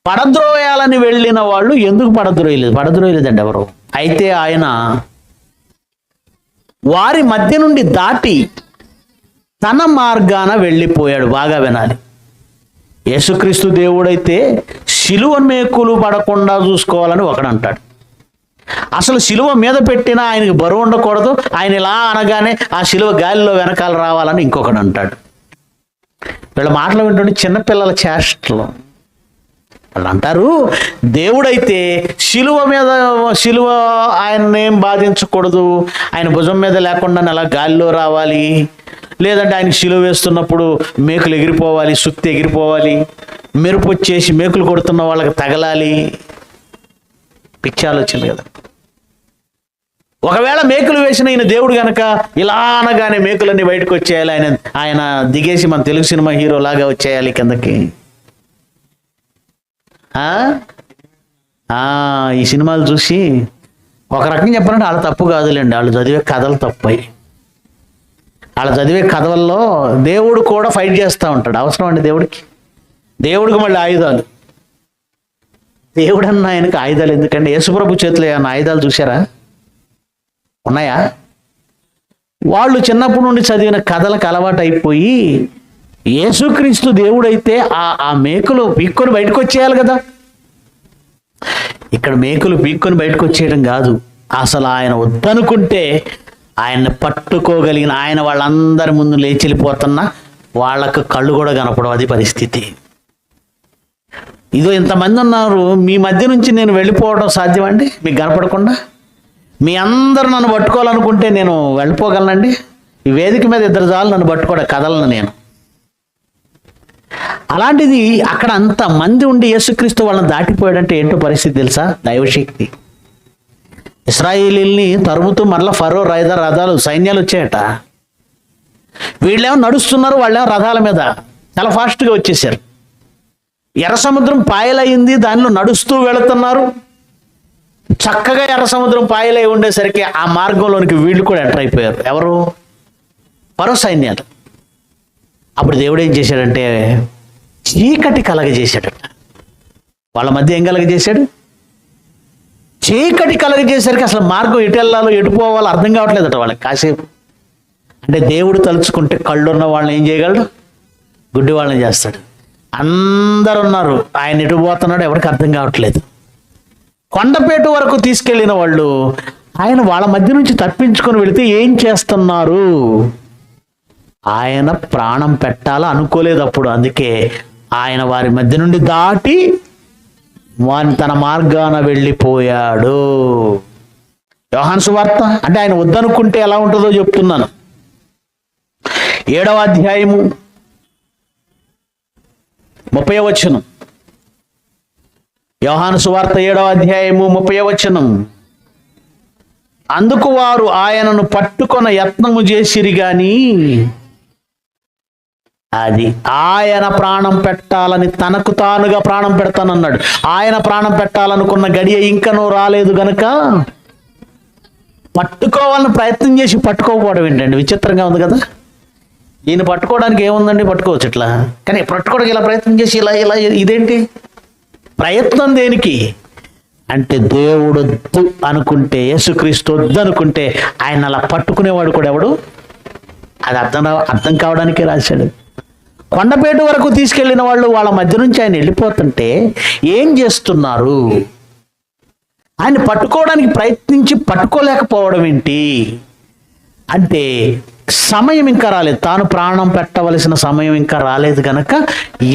పడద్రోయాలని వెళ్ళిన వాళ్ళు ఎందుకు పడద్రోయలేదండి ఎవరు. అయితే ఆయన వారి మధ్య నుండి దాటి తన మార్గాన వెళ్ళిపోయాడు. బాగా వినాలి. యేసుక్రీస్తు దేవుడైతే శిలువ మేకులు పడకుండా చూసుకోవాలని ఒకడు అంటాడు. అసలు శిలువ మీద పెట్టినా ఆయనకి బరువు ఉండకూడదు, ఆయన ఇలా అనగానే ఆ శిలువ గాలిలో వెనకాల రావాలని ఇంకొకడు అంటాడు. వీళ్ళ మాటలు వింటుంటే చిన్నపిల్లల చేష్టలు. వాళ్ళు అంటారు, దేవుడైతే శిలువ ఆయన్నేం బాధించకూడదు, ఆయన భుజం మీద లేకుండా అలా గాలిలో రావాలి, లేదంటే ఆయనకి శిలువ వేస్తున్నప్పుడు మేకులు ఎగిరిపోవాలి, సుత్తి ఎగిరిపోవాలి, మెరుపు వచ్చేసి మేకులు కొడుతున్న వాళ్ళకి తగలాలి. పిచ్చి ఆలోచన కదా. ఒకవేళ మేకులు వేసిన ఈయన దేవుడు గనక ఇలా అనగానే మేకులన్నీ బయటకు వచ్చేయాలి, ఆయన దిగేసి మన తెలుగు సినిమా హీరో లాగా వచ్చేయాలి కిందకి. ఈ సినిమాలు చూసి ఒక రకంగా చెప్పాలంటే వాళ్ళ తప్పు కాదులేండి, వాళ్ళు చదివే కథలు తప్పాయి. వాళ్ళ చదివే కథల్లో దేవుడు కూడా ఫైట్ చేస్తూ ఉంటాడు. అవసరం అండి దేవుడికి మళ్ళీ ఆయుధాలు. దేవుడు అన్న ఆయనకి ఆయుధాలు ఎందుకండి? యేసుప్రభు చేతిలో ఏమన్నా ఆయుధాలు చూసారా? ఉన్నాయా? వాళ్ళు చిన్నప్పటి నుండి చదివిన కథలకు అలవాటు అయిపోయి, యేసుక్రీస్తు దేవుడైతే ఆ మేకులు పీక్కొని బయటకు వచ్చేయాలి కదా. ఇక్కడ మేకులు పీక్కొని బయటకు వచ్చేయడం కాదు, అసలు ఆయన వద్దనుకుంటే ఆయన్ని పట్టుకోగలిగిన ఆయన వాళ్ళందరి ముందు లేచిపోతున్నా వాళ్ళకు కళ్ళు కూడా కనపడవు. అది పరిస్థితి. ఇదో ఇంతమంది ఉన్నారు, మీ మధ్య నుంచి నేను వెళ్ళిపోవడం సాధ్యమండి? మీకు కనపడకుండా మీ అందరూ నన్ను పట్టుకోవాలనుకుంటే నేను వెళ్ళిపోగలనండి? ఈ వేదిక మీద ఇద్దరు చాలు నన్ను పట్టుకోవడం, కదలను నేను. అలాంటిది అక్కడ అంత మంది ఉండి యేసుక్రీస్తు వాళ్ళని దాటిపోయాడంటే ఏంటో పరిస్థితి తెలుసా? దైవశక్తి. ఇశ్రాయేలీల్ని తరుముతూ మరలా ఫరో రథాలు సైన్యాలు వచ్చాయట. వీళ్ళేమో నడుస్తున్నారు, వాళ్ళేమో రథాల మీద చాలా ఫాస్ట్గా వచ్చేసారు. ఎర్ర సముద్రం పాయలయ్యింది, దానిలో నడుస్తూ వెళుతున్నారు. చక్కగా ఎర్ర సముద్రం పాయలై ఉండేసరికి ఆ మార్గంలోనికి వీళ్ళు కూడా ఎంటర్ అయిపోయారు. ఎవరు? ఫరో సైన్యాలు. అప్పుడు దేవుడు ఏం చేశాడంటే చీకటి కలగజేశాడట. వాళ్ళ మధ్య ఏం కలగజేశాడు? చీకటి కలగజేసరికి అసలు మార్గం ఎటు వెళ్ళాలో ఎటు పోవాలో అర్థం కావట్లేదట వాళ్ళకి కాసేపు. అంటే దేవుడు తలుచుకుంటే కళ్ళున్న వాళ్ళని ఏం చేయగలడు? గుడ్డి వాళ్ళని చేస్తాడు. అందరు ఉన్నారు, ఆయన ఎటు పోతున్నాడు ఎవరికి అర్థం కావట్లేదు. కొండపేట వరకు తీసుకెళ్ళిన వాళ్ళు ఆయన వాళ్ళ మధ్య నుంచి తప్పించుకొని వెళితే ఏం చేస్తున్నారు? ఆయన ప్రాణం పెట్టాలా అనుకోలేదు అప్పుడు. అందుకే ఆయన వారి మధ్య నుండి దాటి తన మార్గాన వెళ్ళిపోయాడు. యోహాను సువార్త అంటే ఆయన వద్దనుకుంటే ఎలా ఉంటుందో చెప్తున్నాను. 7వ అధ్యాయము 30వ వచనం. యోహాను సువార్త 7వ అధ్యాయము 30వ వచనం. అందుకు వారు ఆయనను పట్టుకొన యత్నము చేసిరి గాని అది ఆయన ప్రాణం పెట్టాలని తనకు తానుగా ప్రాణం పెడతానన్నాడు. ఆయన ప్రాణం పెట్టాలనుకున్న గడియ ఇంకనూ రాలేదు గనక పట్టుకోవాలని ప్రయత్నం చేసి పట్టుకోకపోవడం ఏంటండి? విచిత్రంగా ఉంది కదా. ఈయన పట్టుకోవడానికి ఏముందండి, పట్టుకోవచ్చు ఇట్లా, కానీ పట్టుకోవడానికి ఇలా ప్రయత్నం చేసి ఇలా ఇలా ఇదేంటి ప్రయత్నం? దేనికి అంటే దేవుడు వద్దు అనుకుంటే, యేసుక్రీస్తు వద్దు అనుకుంటే ఆయన అలా పట్టుకునేవాడు కూడా ఎవడు? అది అర్థం కావడానికే రాశాడు. కొండపేట వరకు తీసుకెళ్లిన వాళ్ళు వాళ్ళ మధ్య నుంచి ఆయన వెళ్ళిపోతుంటే ఏం చేస్తున్నారు? ఆయన పట్టుకోవడానికి ప్రయత్నించి పట్టుకోలేకపోవడం ఏంటి అంటే సమయం ఇంకా రాలేదు. తాను ప్రాణం పెట్టవలసిన సమయం ఇంకా రాలేదు కనుక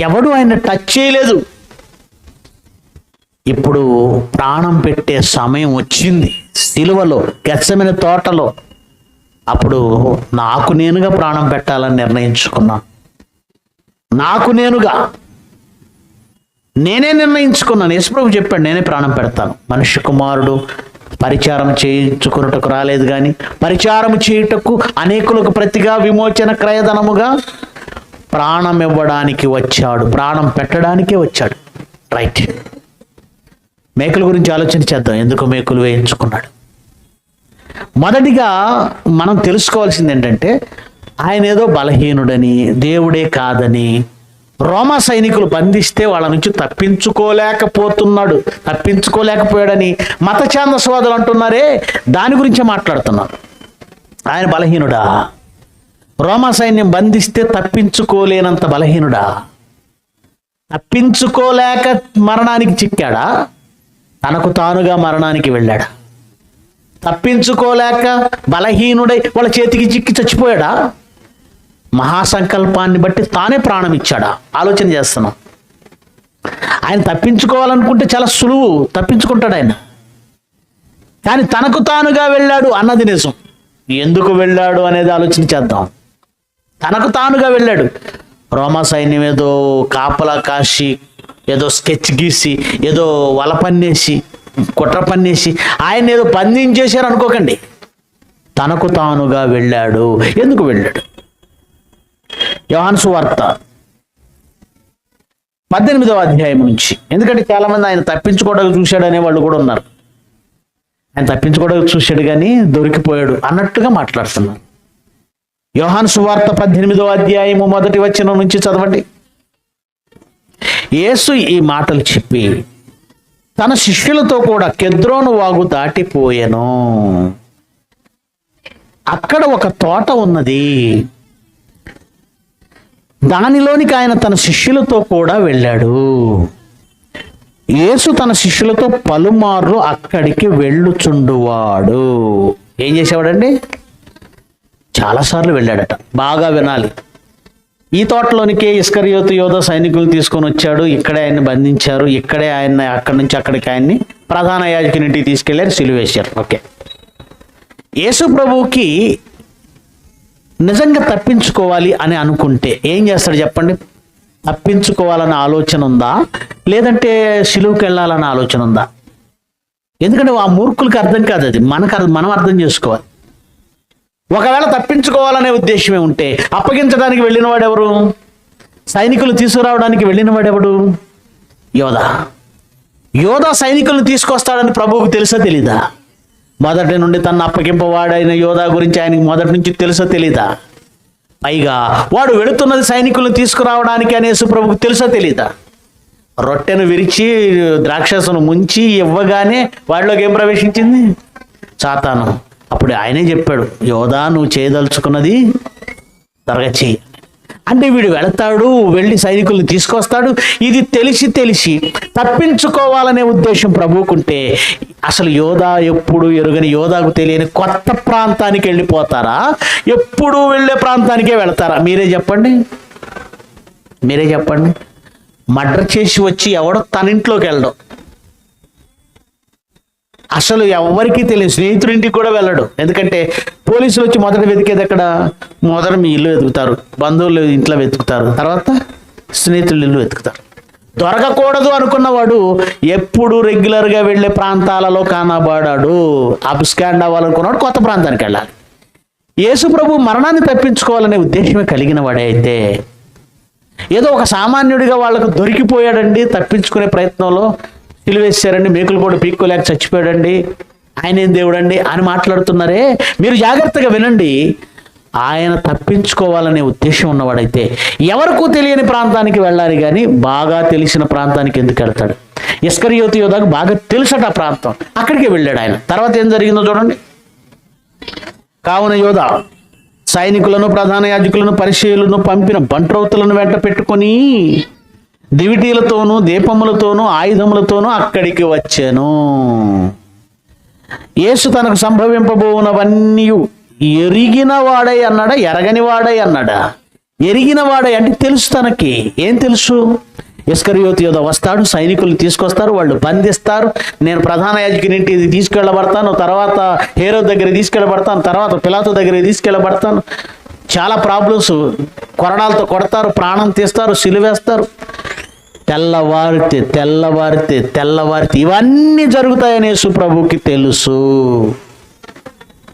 ఎవడు ఆయన టచ్ చేయలేదు. ఇప్పుడు ప్రాణం పెట్టే సమయం వచ్చింది. సిలువలో, గెత్సెమనే తోటలో. అప్పుడు నాకు నేనుగా ప్రాణం పెట్టాలని నిర్ణయించుకున్నాను. నాకు నేనుగా నేనే నిర్ణయించుకున్నాను. యేసుప్రభు చెప్పాడు, నేనే ప్రాణం పెడతాను. మనుష్య కుమారుడు పరిచారం చేయించుకున్నటకు రాలేదు కానీ పరిచారం చేయుటకు అనేకులకు ప్రతిగా విమోచన క్రయధనముగా ప్రాణం ఇవ్వడానికి వచ్చాడు. ప్రాణం పెట్టడానికే వచ్చాడు. రైట్. మేకుల గురించి ఆలోచన చేద్దాం. ఎందుకు మేకులు వేయించుకున్నాడు? మొదటిగా మనం తెలుసుకోవాల్సింది ఏంటంటే ఆయన ఏదో బలహీనుడని, దేవుడే కాదని రోమా సైనికులు బంధిస్తే వాళ్ళ నుంచి తప్పించుకోలేకపోయాడని మత ఛాందస్వాదులు అంటున్నారే, దాని గురించే మాట్లాడుతున్నారు. ఆయన బలహీనుడా? రోమా సైన్యం బంధిస్తే తప్పించుకోలేనంత బలహీనుడా? తప్పించుకోలేక మరణానికి చిక్కాడా? తనకు తానుగా మరణానికి వెళ్ళాడా? తప్పించుకోలేక బలహీనుడై వాళ్ళ చేతికి చిక్కి చచ్చిపోయాడా? మహాసంకల్పాన్ని బట్టి తానే ప్రాణం ఇచ్చాడా? ఆలోచన చేస్తున్నాం. ఆయన తప్పించుకోవాలనుకుంటే చాలా సులువు, తప్పించుకుంటాడు ఆయన. కానీ తనకు తానుగా వెళ్ళాడు అన్నది నిజం. ఎందుకు వెళ్ళాడు అనేది ఆలోచన చేద్దాం. తనకు తానుగా వెళ్ళాడు. రోమా సైన్యం ఏదో కాపలా కాసి, ఏదో స్కెచ్ గీసి, ఏదో వల పన్నేసి, కుట్ర పన్నేసి ఆయన ఏదో బంధించేశారు అనుకోకండి. తనకు తానుగా వెళ్ళాడు. ఎందుకు వెళ్ళాడు? యోహాను సువార్త 18వ అధ్యాయం నుంచి. ఎందుకంటే చాలామంది ఆయన తప్పించుకోవడానికి చూశాడు అనే వాళ్ళు కూడా ఉన్నారు. ఆయన తప్పించుకోవడానికి చూశాడు కానీ దొరికిపోయాడు అన్నట్టుగా మాట్లాడుతున్నారు. యోహాను సువార్త 18వ అధ్యాయము 1వ వచనం నుంచి చదవండి. యేసు ఈ మాటలు చెప్పి తన శిష్యులతో కూడా కెద్రోను వాగు దాటిపోయెను. అక్కడ ఒక తోట ఉన్నది. దానిలోనికి ఆయన తన శిష్యులతో కూడా వెళ్ళాడు. యేసు తన శిష్యులతో పలుమార్లు అక్కడికి వెళ్ళుచుండువాడు. ఏం చేసేవాడండి? చాలాసార్లు వెళ్ళాడట. బాగా వినాలి. ఈ తోటలోనికే ఇస్కరియోతు యోధ సైనికులు తీసుకొని వచ్చాడు. ఇక్కడే ఆయన్ని బంధించారు. ఇక్కడే ఆయన అక్కడి నుంచి అక్కడికి ఆయన్ని ప్రధాన యాజకునింటికి తీసుకెళ్లారు, సిలువేశారు. ఓకే. యేసు ప్రభువుకి నిజంగా తప్పించుకోవాలి అని అనుకుంటే ఏం చేస్తాడు చెప్పండి? తప్పించుకోవాలన్న ఆలోచన ఉందా, లేదంటే సిలువుకి వెళ్ళాలన్న ఆలోచన ఉందా? ఎందుకంటే ఆ మూర్ఖులకి అర్థం కాదు అది, మనం అర్థం చేసుకోవాలి. ఒకవేళ తప్పించుకోవాలనే ఉద్దేశమే ఉంటే అప్పగించడానికి వెళ్ళిన వాడెవరు? సైనికులు తీసుకురావడానికి వెళ్ళిన వాడెవడు? యోధ సైనికులను తీసుకొస్తాడని ప్రభువుకు తెలుసా తెలీదా? మొదటి నుండి తన అప్పగింపవాడైన యోధా గురించి ఆయనకి మొదటి నుంచి తెలుసా తెలీదా? పైగా వాడు వెళుతున్నది సైనికులను తీసుకురావడానికి అనేసి ప్రభువుకు తెలుసా తెలీదా? రొట్టెను విరిచి ద్రాక్షసను ముంచి ఇవ్వగానే వాడిలోకి ఏం ప్రవేశించింది? సాతాను. అప్పుడు ఆయనే చెప్పాడు, యోధా నువ్వు చేయదలుచుకున్నది త్వరగా చెయ్యి అంటే వీడు వెళతాడు, వెళ్ళి సైనికుల్ని తీసుకొస్తాడు. ఇది తెలిసి తప్పించుకోవాలనే ఉద్దేశం ప్రభువుకుంటే అసలు యోధా ఎప్పుడు ఎరుగని, యోధాకు తెలియని కొత్త ప్రాంతానికి వెళ్ళిపోతారా, ఎప్పుడు వెళ్ళే ప్రాంతానికే వెళతారా? మీరే చెప్పండి. మర్డర్ చేసి వచ్చి ఎవడో తన ఇంట్లోకి వెళ్ళడం, అసలు ఎవరికి తెలియదు. స్నేహితుడింటికి కూడా వెళ్ళడు. ఎందుకంటే పోలీసులు వచ్చి మొదట వెతికేది ఎక్కడ? మొదట మీ ఇల్లు వెతుకుతారు, బంధువులు ఇంట్లో వెతుకుతారు, తర్వాత స్నేహితులు ఇల్లు వెతుకుతారు. దొరకకూడదు అనుకున్నవాడు ఎప్పుడు రెగ్యులర్గా వెళ్ళే ప్రాంతాలలో కానబడాడు. అబ్స్కాండ్ అవ్వాలనుకున్నాడు, కొత్త ప్రాంతానికి వెళ్ళాలి. యేసు ప్రభు మరణాన్ని తప్పించుకోవాలనే ఉద్దేశమే కలిగిన వాడే అయితే ఏదో ఒక సామాన్యుడిగా వాళ్ళకు దొరికిపోయాడండి, తప్పించుకునే ప్రయత్నంలో సిలువేశారండి, మేకులు కూడా పీక్కోలేక చచ్చిపోయాడండి, ఆయన ఏం దేవుడండి అని మాట్లాడుతున్నారే. మీరు జాగ్రత్తగా వినండి. ఆయన తప్పించుకోవాలనే ఉద్దేశం ఉన్నవాడైతే ఎవరికూ తెలియని ప్రాంతానికి వెళ్ళాలి, కానీ బాగా తెలిసిన ప్రాంతానికి ఎందుకు వెళ్తాడు? ఇస్కరియోతు యోధాకు బాగా తెలుసట ఆ ప్రాంతం, అక్కడికి వెళ్ళాడు ఆయన. తర్వాత ఏం జరిగిందో చూడండి. కావున యోధ సైనికులను, ప్రధాన యాజకులను, పరిచయులను పంపిన బంట్రౌతులను వెంట పెట్టుకొని దివిటీలతోనూ దీపములతోనూ ఆయుధములతోనూ అక్కడికి వచ్చాను. యేసు తనకు సంభవింపబోవునవన్నీ ఎరిగిన వాడై అన్నాడా, ఎరగని వాడై అన్నాడా? ఎరిగిన వాడై అంటే తెలుసు. తనకి ఏం తెలుసు? ఇస్కరియోతు యోధ వస్తాడు, సైనికులు తీసుకొస్తారు, వాళ్ళు బంధిస్తారు, నేను ప్రధాన యాజకుని ఇంటికి తీసుకెళ్ళబడతాను, తర్వాత హేరోదు దగ్గరికి తీసుకెళ్ళబడతాను, తర్వాత పిలాతు దగ్గరికి తీసుకెళ్ళబడతాను, చాలా ప్రాబ్లమ్స్, కొరడాలతో కొడతారు, ప్రాణం తీస్తారు, సిలువేస్తారు. తెల్లవారితే ఇవన్నీ జరుగుతాయని యేసు ప్రభువుకి తెలుసు.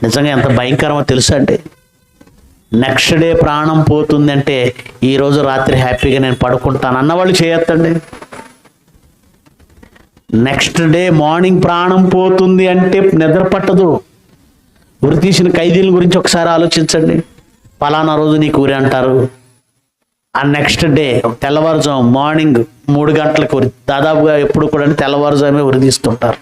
నిజంగా ఎంత భయంకరమో తెలుసా అండి? నెక్స్ట్ డే ప్రాణం పోతుంది అంటే ఈరోజు రాత్రి హ్యాపీగా నేను పడుకుంటాను అన్నవాళ్ళు చేయొద్దండి. నెక్స్ట్ డే మార్నింగ్ ప్రాణం పోతుంది అంటే నిద్ర పట్టదు. ఉరి తీసిన ఖైదీల గురించి ఒకసారి ఆలోచించండి. పలానా రోజు నీకు ఉరి అంటారు, ఆ నెక్స్ట్ డే తెల్లవారుజాము మార్నింగ్ 3 గంటలకు ఉరి, దాదాపుగా ఎప్పుడు కూడా తెల్లవారుజామే ఉరి తీస్తుంటారు.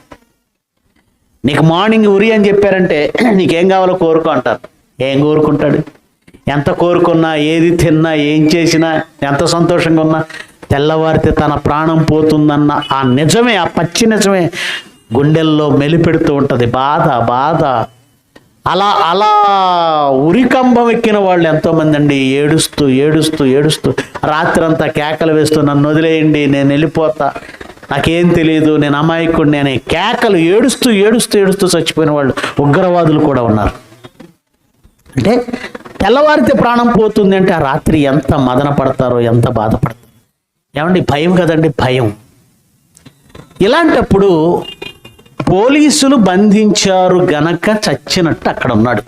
నీకు మార్నింగ్ ఉరి అని చెప్పారంటే నీకేం కావాలో కోరుకో అంటారు. ఏం కోరుకుంటాడు? ఎంత కోరుకున్నా, ఏది తిన్నా, ఏం చేసినా, ఎంత సంతోషంగా ఉన్నా తెల్లవారితే తన ప్రాణం పోతుందన్న ఆ నిజమే, ఆ పచ్చి నిజమే గుండెల్లో మెలిపెడుతూ ఉంటుంది. బాధ. అలా ఉరికంబం ఎక్కిన వాళ్ళు ఎంతోమంది అండి, ఏడుస్తూ రాత్రంతా కేకలు వేస్తూ నన్ను వదిలేయండి, నేను వెళ్ళిపోతా, నాకేం తెలియదు, నేను అమాయకుడిని అనే కేకలు ఏడుస్తూ చచ్చిపోయిన వాళ్ళు ఉగ్రవాదులు కూడా ఉన్నారు. అంటే తెల్లవారితే ప్రాణం పోతుంది అంటే ఆ రాత్రి ఎంత మదన పడతారో, ఎంత బాధపడతారో. ఏమండి, భయం కదండి, భయం. ఇలాంటప్పుడు పోలీసులు బంధించారు గనక చచ్చినట్టు అక్కడ ఉన్నాడు.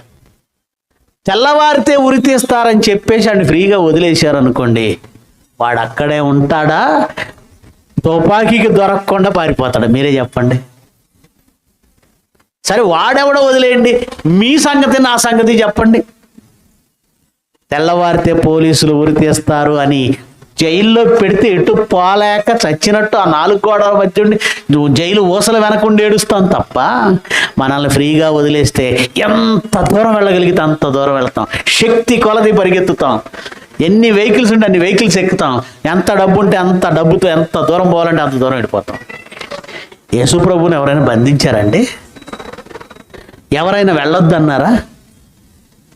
తెల్లవారితే ఉరి తీస్తారని చెప్పేసి ఆయన ఫ్రీగా వదిలేశారు అనుకోండి, వాడు అక్కడే ఉంటాడా, తుపాకీకి దొరకకుండా పారిపోతాడు? మీరే చెప్పండి. సరే, వాడెవడో వదిలేయండి, మీ సంగతి నా సంగతి చెప్పండి. తెల్లవారితే పోలీసులు ఉరి తీస్తారు అని జైల్లో పెడితే ఎటు పోలేక చచ్చినట్టు ఆ 4 గోడల మధ్య ఉండి జైలు ఊసలు వెనకుండా ఏడుస్తాం తప్ప, మనల్ని ఫ్రీగా వదిలేస్తే ఎంత దూరం వెళ్ళగలిగితే అంత దూరం వెళ్తాం. శక్తి కొలది పరిగెత్తుతాం. ఎన్ని వెహికల్స్ ఉంటే అన్ని వెహికల్స్ ఎక్కుతాం. ఎంత డబ్బు ఉంటే అంత డబ్బుతో ఎంత దూరం పోవాలంటే అంత దూరం వెళ్ళిపోతాం. యేసు ప్రభువుని ఎవరైనా బంధించారండి? ఎవరైనా వెళ్ళొద్దన్నారా?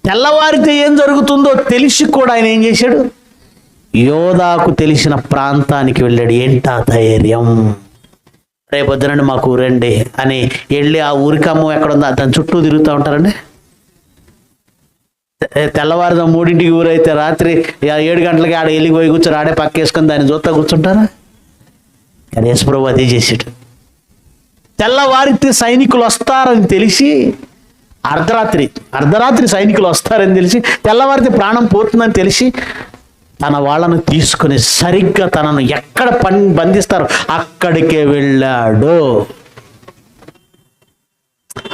తెల్లవారితే ఏం జరుగుతుందో తెలిసి కూడా ఆయన ఏం చేశాడు? యోధాకు తెలిసిన ప్రాంతానికి వెళ్ళాడు. ఏంటా ధైర్యం? రేపొద్దునండి మాకు ఊరండి అని వెళ్ళి ఆ ఊరికమ్మ ఎక్కడుందో దాని చుట్టూ తిరుగుతూ ఉంటారండి. తెల్లవారుదాం 3ంటికి ఊరైతే రాత్రి 7 గంటలకి ఆడ వెళ్ళి పోయి కూర్చొని ఆడే పక్కేసుకొని దాన్ని చూస్తా కూర్చుంటారా? కానీ యేసు ప్రభు అదే చేసాడు. తెల్లవారితే సైనికులు వస్తారని తెలిసి అర్ధరాత్రి సైనికులు వస్తారని తెలిసి, తెల్లవారితే ప్రాణం పోతుందని తెలిసి తన వాళ్ళను తీసుకుని సరిగ్గా తనను ఎక్కడ బంధిస్తారో అక్కడికే వెళ్ళాడు.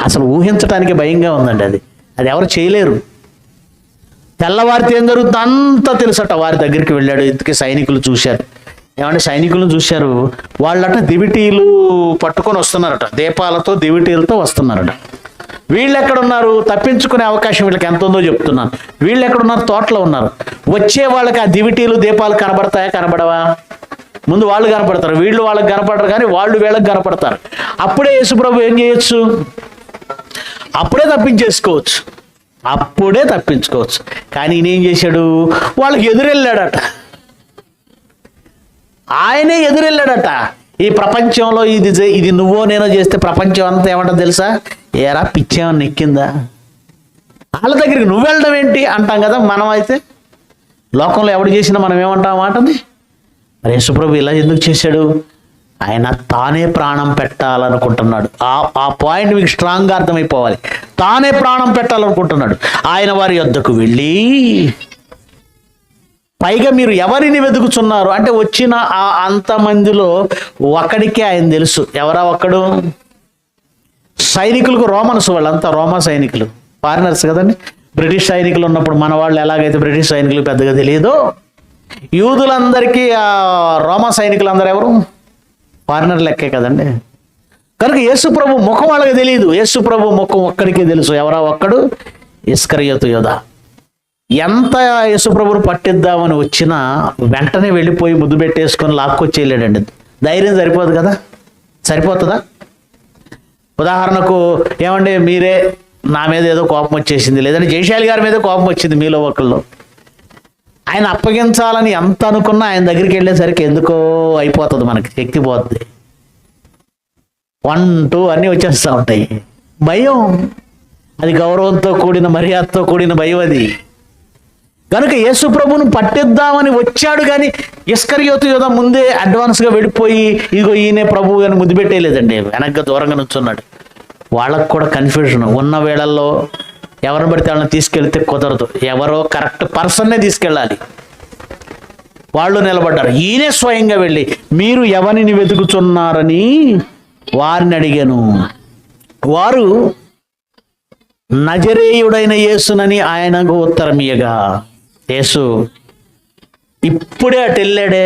అసలు ఊహించడానికి భయంగా ఉందండి. అది ఎవరు చేయలేరు. తెల్లవారితే ఏం జరుగుతుందో అంతా తెలుసట. వారి దగ్గరికి వెళ్ళాడు. ఇంతకీ సైనికులు చూశారు. ఏమంటే సైనికులను చూశారు. వాళ్ళట దివిటీలు పట్టుకొని వస్తున్నారట, దీపాలతో దివిటీలతో వస్తున్నారట. వీళ్ళు ఎక్కడున్నారు? తప్పించుకునే అవకాశం వీళ్ళకి ఎంత ఉందో చెప్తున్నాను. వీళ్ళు ఎక్కడున్నారు? తోటలో ఉన్నారు. వచ్చే వాళ్ళకి ఆ దివిటీలు దీపాలు కనబడతాయా, కనబడవా? ముందు వాళ్ళు కనపడతారు, వీళ్ళు వాళ్ళకి కనపడరు, కానీ వాళ్ళు వీళ్ళకి కనపడతారు. అప్పుడే యేసుప్రభు ఏం చేయొచ్చు? అప్పుడే తప్పించుకోవచ్చు. కానీ ఈయనేం చేశాడు? వాళ్ళకి ఎదురెళ్ళాడట. ఆయనే ఎదురెళ్ళాడట. ఈ ప్రపంచంలో ఇది నువ్వో నేనో చేస్తే ప్రపంచం అంతా ఏమంటుంది తెలుసా? ఏరా పిచ్చేమన్నా ఎక్కిందా? వాళ్ళ దగ్గరికి నువ్వు వెళ్ళడం ఏంటి అంటాం కదా. మనం అయితే లోకంలో ఎవడు చేసినా మనం ఏమంటాం మాటది. మరి యేసుప్రభు ఇలా ఎందుకు చేశాడు? ఆయన తానే ప్రాణం పెట్టాలనుకుంటున్నాడు. ఆ పాయింట్ మీకు స్ట్రాంగ్గా అర్థమైపోవాలి. తానే ప్రాణం పెట్టాలనుకుంటున్నాడు. ఆయన వారి యొద్దకు వెళ్ళి పైగా మీరు ఎవరిని వెతుకుతున్నారు అంటే వచ్చిన ఆ అంతమందిలో ఒకడికే ఆయన తెలుసు. ఎవరా ఒక్కడు? సైనికులకు, రోమన్స్, వాళ్ళంతా రోమా సైనికులు, ఫారినర్స్ కదండి. బ్రిటిష్ సైనికులు ఉన్నప్పుడు మన వాళ్ళు ఎలాగైతే బ్రిటిష్ సైనికులు పెద్దగా తెలియదో, యూదులందరికీ ఆ రోమా సైనికులందరూ ఎవరు? ఫారినర్ లెక్కే కదండి. కనుక యేసు ప్రభు ముఖం వాళ్ళకి తెలియదు, యేసు ప్రభు ముఖం ఒక్కడికే తెలుసు. ఎవరా ఒక్కడు? ఇస్కరియోతు యోధ. ఎంత యేసు ప్రభుని పట్టిద్దామని వచ్చినా వెంటనే వెళ్ళిపోయి ముద్దు పెట్టేసుకొని లాక్కొచ్చి వెళ్ళాడండి. ధైర్యం సరిపోదు కదా? సరిపోతుందా? ఉదాహరణకు ఏమండి, మీరే నా మీద ఏదో కోపం వచ్చేసింది, లేదంటే జయశాలి గారి మీద కోపం వచ్చింది మీలో ఒకళ్ళు, ఆయన అప్పగించాలని ఎంత అనుకున్నా ఆయన దగ్గరికి వెళ్ళేసరికి ఎందుకో అయిపోతుంది, మనకి శక్తి పోతుంది, 1, 2 అన్నీ వచ్చేస్తూ ఉంటాయి. భయం, అది గౌరవంతో కూడిన మర్యాదతో కూడిన భయం అది. కనుక యేసు ప్రభువును పట్టిద్దామని వచ్చాడు, కానీ ఇస్కరియోతు యోధ ముందే అడ్వాన్స్గా వెళ్ళిపోయి ఇదిగో ఈయనే ప్రభువు అని ముద్దు పెట్టేయలేదండి, వెనక్గా దూరంగా నుంచున్నాడు. వాళ్ళకు కూడా కన్ఫ్యూజన్. ఉన్న వేళల్లో ఎవరిని పడితే వాళ్ళని తీసుకెళ్తే కుదరదు, ఎవరో కరెక్ట్ పర్సన్నే తీసుకెళ్ళాలి. వాళ్ళు నిలబడ్డారు. ఈయనే స్వయంగా వెళ్ళి మీరు ఎవరిని వెతుకుతున్నారని వారిని అడిగాను. వారు నజరేయుడైన యేసునని ఆయనకు ఉత్తరం ఇయ్యగా, యేసు ఇప్పుడే అటు వెళ్ళాడే,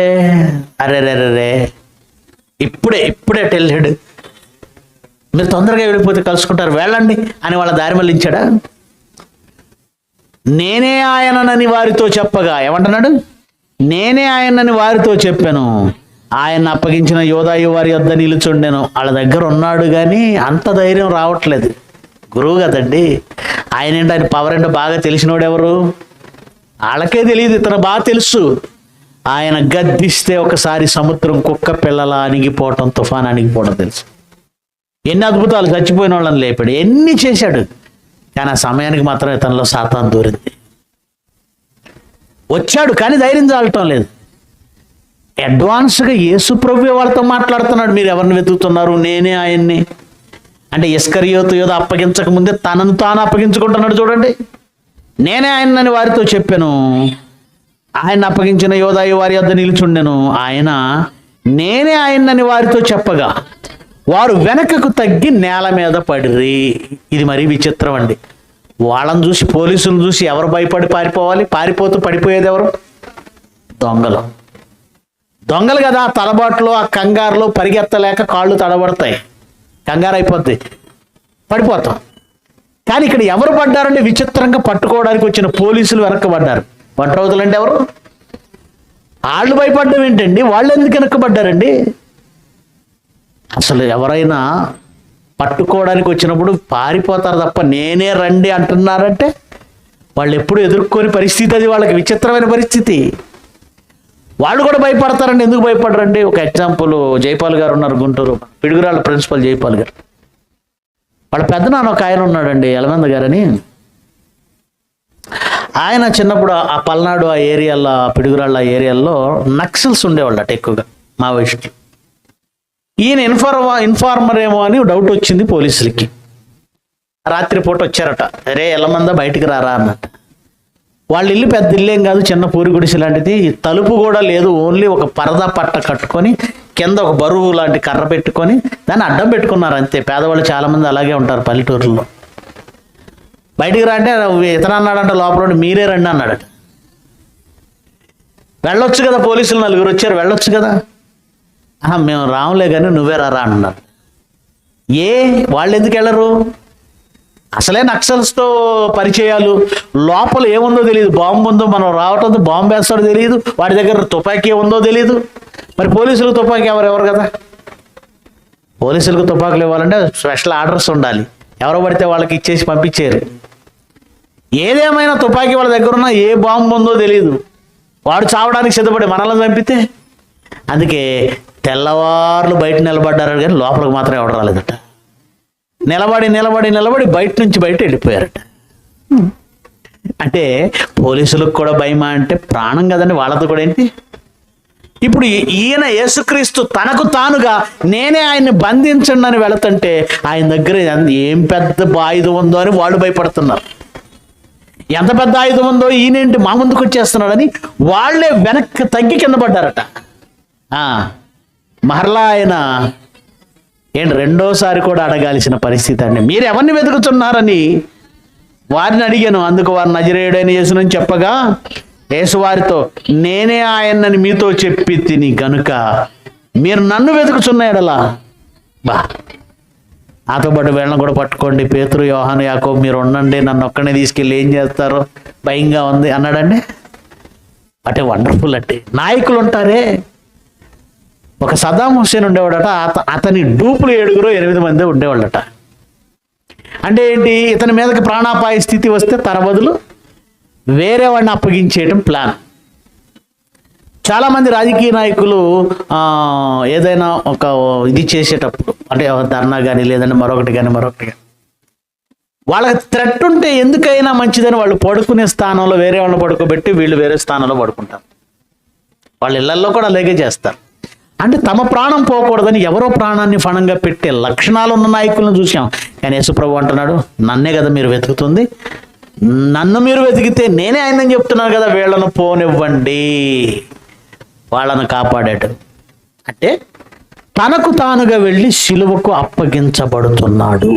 అరెరెరే ఇప్పుడే అటు వెళ్ళాడు, మీరు తొందరగా వెళ్ళిపోతే కలుసుకుంటారు, వెళ్ళండి అని వాళ్ళ దారి మళ్ళించాడా? నేనే ఆయననని వారితో చెప్పగా, ఏమంటున్నాడు? నేనే ఆయనని వారితో చెప్పాను, ఆయన అప్పగించిన యోధాయు వారి వద్ద నిలుచుండెను. వాళ్ళ దగ్గర ఉన్నాడు కానీ అంత ధైర్యం రావట్లేదు. గురువు కదండి ఆయన. ఏంటి ఆయన పవర్ ఏంటో బాగా తెలిసినోడు ఎవరు? వాళ్ళకే తెలియదు, ఇతను బాగా తెలుసు. ఆయన గద్దిస్తే ఒకసారి సముద్రం కుక్క పిల్లల అణిగిపోవటం, తుఫాన్ అణిగిపోవడం తెలుసు. ఎన్ని అద్భుతాలు, చచ్చిపోయిన వాళ్ళని లేపాడు, ఎన్ని చేశాడు. కానీ ఆ సమయానికి మాత్రం ఇతనిలో సాతాను దూరింది. వచ్చాడు కానీ ధైర్యం చాలటం లేదు. అడ్వాన్స్గా యేసు ప్రభువే వాళ్ళతో మాట్లాడుతున్నాడు, మీరు ఎవరిని వెతుకుతున్నారు, నేనే ఆయన్ని అంటే. ఇస్కరియోతు యోధ అప్పగించక ముందే తనను తాను అప్పగించుకుంటున్నాడు. చూడండి, నేనే ఆయనని వారితో చెప్పాను, ఆయన అప్పగించిన యోధాయు వారి వద్ద నిలుచుండెను. ఆయన నేనే ఆయనని వారితో చెప్పగా వారు వెనకకు తగ్గి నేల మీద పడిరి. ఇది మరీ విచిత్రం అండి. వాళ్ళని చూసి, పోలీసులను చూసి ఎవరు భయపడి పారిపోవాలి? పారిపోతూ పడిపోయేది ఎవరు? దొంగలు కదా. తలబాటులో ఆ కంగారులో పరిగెత్తలేక కాళ్ళు తడబడతాయి, కంగారు అయిపోద్ది, పడిపోతాం. కానీ ఇక్కడ ఎవరు పడ్డారంటే విచిత్రంగా పట్టుకోవడానికి వచ్చిన పోలీసులు వెనక్కబడ్డారు. ఒంటరవుతులు అంటే ఎవరు? వాళ్ళు భయపడ్డం ఏంటండి? వాళ్ళు ఎందుకు వెనక్కబడ్డారండి? అసలు ఎవరైనా పట్టుకోవడానికి వచ్చినప్పుడు పారిపోతారు తప్ప నేనే రండి అంటున్నారంటే వాళ్ళు ఎప్పుడు ఎదుర్కొని పరిస్థితి అది. వాళ్ళకి విచిత్రమైన పరిస్థితి. వాళ్ళు కూడా భయపడతారండి. ఎందుకు భయపడరండి? ఒక ఎగ్జాంపుల్, జైపాల్ గారు ఉన్నారు, గుంటూరు పిడుగురాళ్ళ ప్రిన్సిపల్ జైపాల్ గారు. వాళ్ళ పెద్దనాన్న ఒక ఆయన ఉన్నాడండి, యలమంద గారని. ఆయన చిన్నప్పుడు ఆ పల్నాడు ఆ ఏరియాలో, పిడుగురాళ్ళ ఏరియాల్లో నక్సల్స్ ఉండేవాళ్ళట ఎక్కువగా, మావోయిస్టులు. ఈయన ఇన్ఫార్మర్ ఏమో అని డౌట్ వచ్చింది పోలీసులకి. రాత్రిపూట వచ్చారట, రే యలమంద బయటికి రారా అన్నట్టు. వాళ్ళ ఇల్లు పెద్ద ఇల్లేం కాదు, చిన్న పూరి గుడిసె లాంటిది, తలుపు కూడా లేదు, ఓన్లీ ఒక పరదా పట్ట కట్టుకొని కింద ఒక బరువు లాంటి కర్ర పెట్టుకొని దాన్ని అడ్డం పెట్టుకున్నారు అంతే. పేదవాళ్ళు చాలామంది అలాగే ఉంటారు పల్లెటూరులో. బయటికి రా అంటే ఇతను అన్నాడంట, లోపల మీరే రండి అన్నాడట. వెళ్ళొచ్చు కదా, పోలీసులు 4 వచ్చారు, వెళ్ళొచ్చు కదా. మేము రాములే కానీ నువ్వే రారా అన్నారు. వాళ్ళు ఎందుకు వెళ్ళరు? అసలే నక్సల్స్తో పరిచయాలు, లోపల ఏముందో తెలియదు, బాంబు ఉందో, మనం రావటంతో బాంబు వేస్తాడో తెలియదు, వాడి దగ్గర తుపాకీ ఉందో తెలియదు. మరి పోలీసులకు తుపాకీ ఎవరు కదా? పోలీసులకు తుపాకులు ఇవ్వాలంటే స్పెషల్ ఆర్డర్స్ ఉండాలి, ఎవరో పడితే వాళ్ళకి ఇచ్చేసి పంపించారు. ఏదేమైనా తుపాకీ వాళ్ళ దగ్గర ఉన్న ఏ బాంబు ఉందో తెలియదు, వాడు చావడానికి సిద్ధపడి మనల్ని చంపితే. అందుకే తెల్లవార్లు బయట నిలబడ్డారు కానీ లోపలికి మాత్రం ఎవడు రాలేదట. నిలబడి బయట నుంచి బయట వెళ్ళిపోయారట. అంటే పోలీసులకు కూడా భయమా అంటే ప్రాణం కదండి వాళ్ళతో కూడా. ఏంటి ఇప్పుడు ఈయన యేసుక్రీస్తు తనకు తానుగా నేనే ఆయన్ని బంధించండి అని వెళుతుంటే ఆయన దగ్గర ఏం పెద్ద ఆయుధం ఉందో అని వాళ్ళు భయపడుతున్నారు. ఎంత పెద్ద ఆయుధం ఉందో ఈయనేంటి మా ముందుకు వచ్చేస్తున్నాడని వాళ్ళే వెనక్కి తగ్గి కింద పడ్డారట. మరలా ఆయన ఏంటి రెండోసారి కూడా అడగాల్సిన పరిస్థితి అండి. మీరు ఎవరిని వెతుకుతున్నారని వారిని అడిగాను. అందుకు వారు నజరేయుడైన యేసునని చెప్పగా యేసు వారితో, నేనే ఆయనని మీతో చెప్పి తిని గనుక మీరు నన్ను వెతుకుతున్నాయడలా. నాతో పాటు వీళ్ళని కూడా పట్టుకోండి, పేతురు, యోహాను, యాకోబు మీరు ఉండండి, నన్ను ఒక్కనే తీసుకెళ్ళి ఏం చేస్తారో భయంగా ఉంది అన్నాడండి. అంటే వండర్ఫుల్ అంటే నాయకులు ఉంటారే. ఒక సద్దాం హుస్సేన్ ఉండేవాడట, అతని డూపులు 7-8 మంది ఉండేవాళ్ళట. అంటే ఏంటి, ఇతని మీదకి ప్రాణాపాయ స్థితి వస్తే తన బదులు వేరే వాడిని అప్పగించేయటం ప్లాన్. చాలామంది రాజకీయ నాయకులు ఏదైనా ఒక ఇది చేసేటప్పుడు, అంటే ధర్నా కానీ లేదంటే మరొకటి కానీ వాళ్ళకి థ్రెట్ ఉంటే ఎందుకైనా మంచిదని వాళ్ళు పడుకునే స్థానంలో వేరే వాళ్ళని పడుకోబెట్టి వీళ్ళు వేరే స్థానంలో పడుకుంటారు. వాళ్ళ ఇళ్లల్లో కూడా అలాగే చేస్తారు. అంటే తమ ప్రాణం పోకూడదని ఎవరో ప్రాణాన్ని ఫణంగా పెట్టే లక్షణాలు ఉన్న నాయకులను చూసాం. కానీ యేసుప్రభు అంటున్నాడు, నన్నే కదా మీరు వెతుకుతుంది, నన్ను మీరు వెతికితే నేనే ఆయనని చెప్తున్నాను కదా, వీళ్ళను పోనివ్వండి, వాళ్ళను కాపాడాడు. అంటే తనకు తానుగా వెళ్ళి సిలువకు అప్పగించబడుతున్నాడు.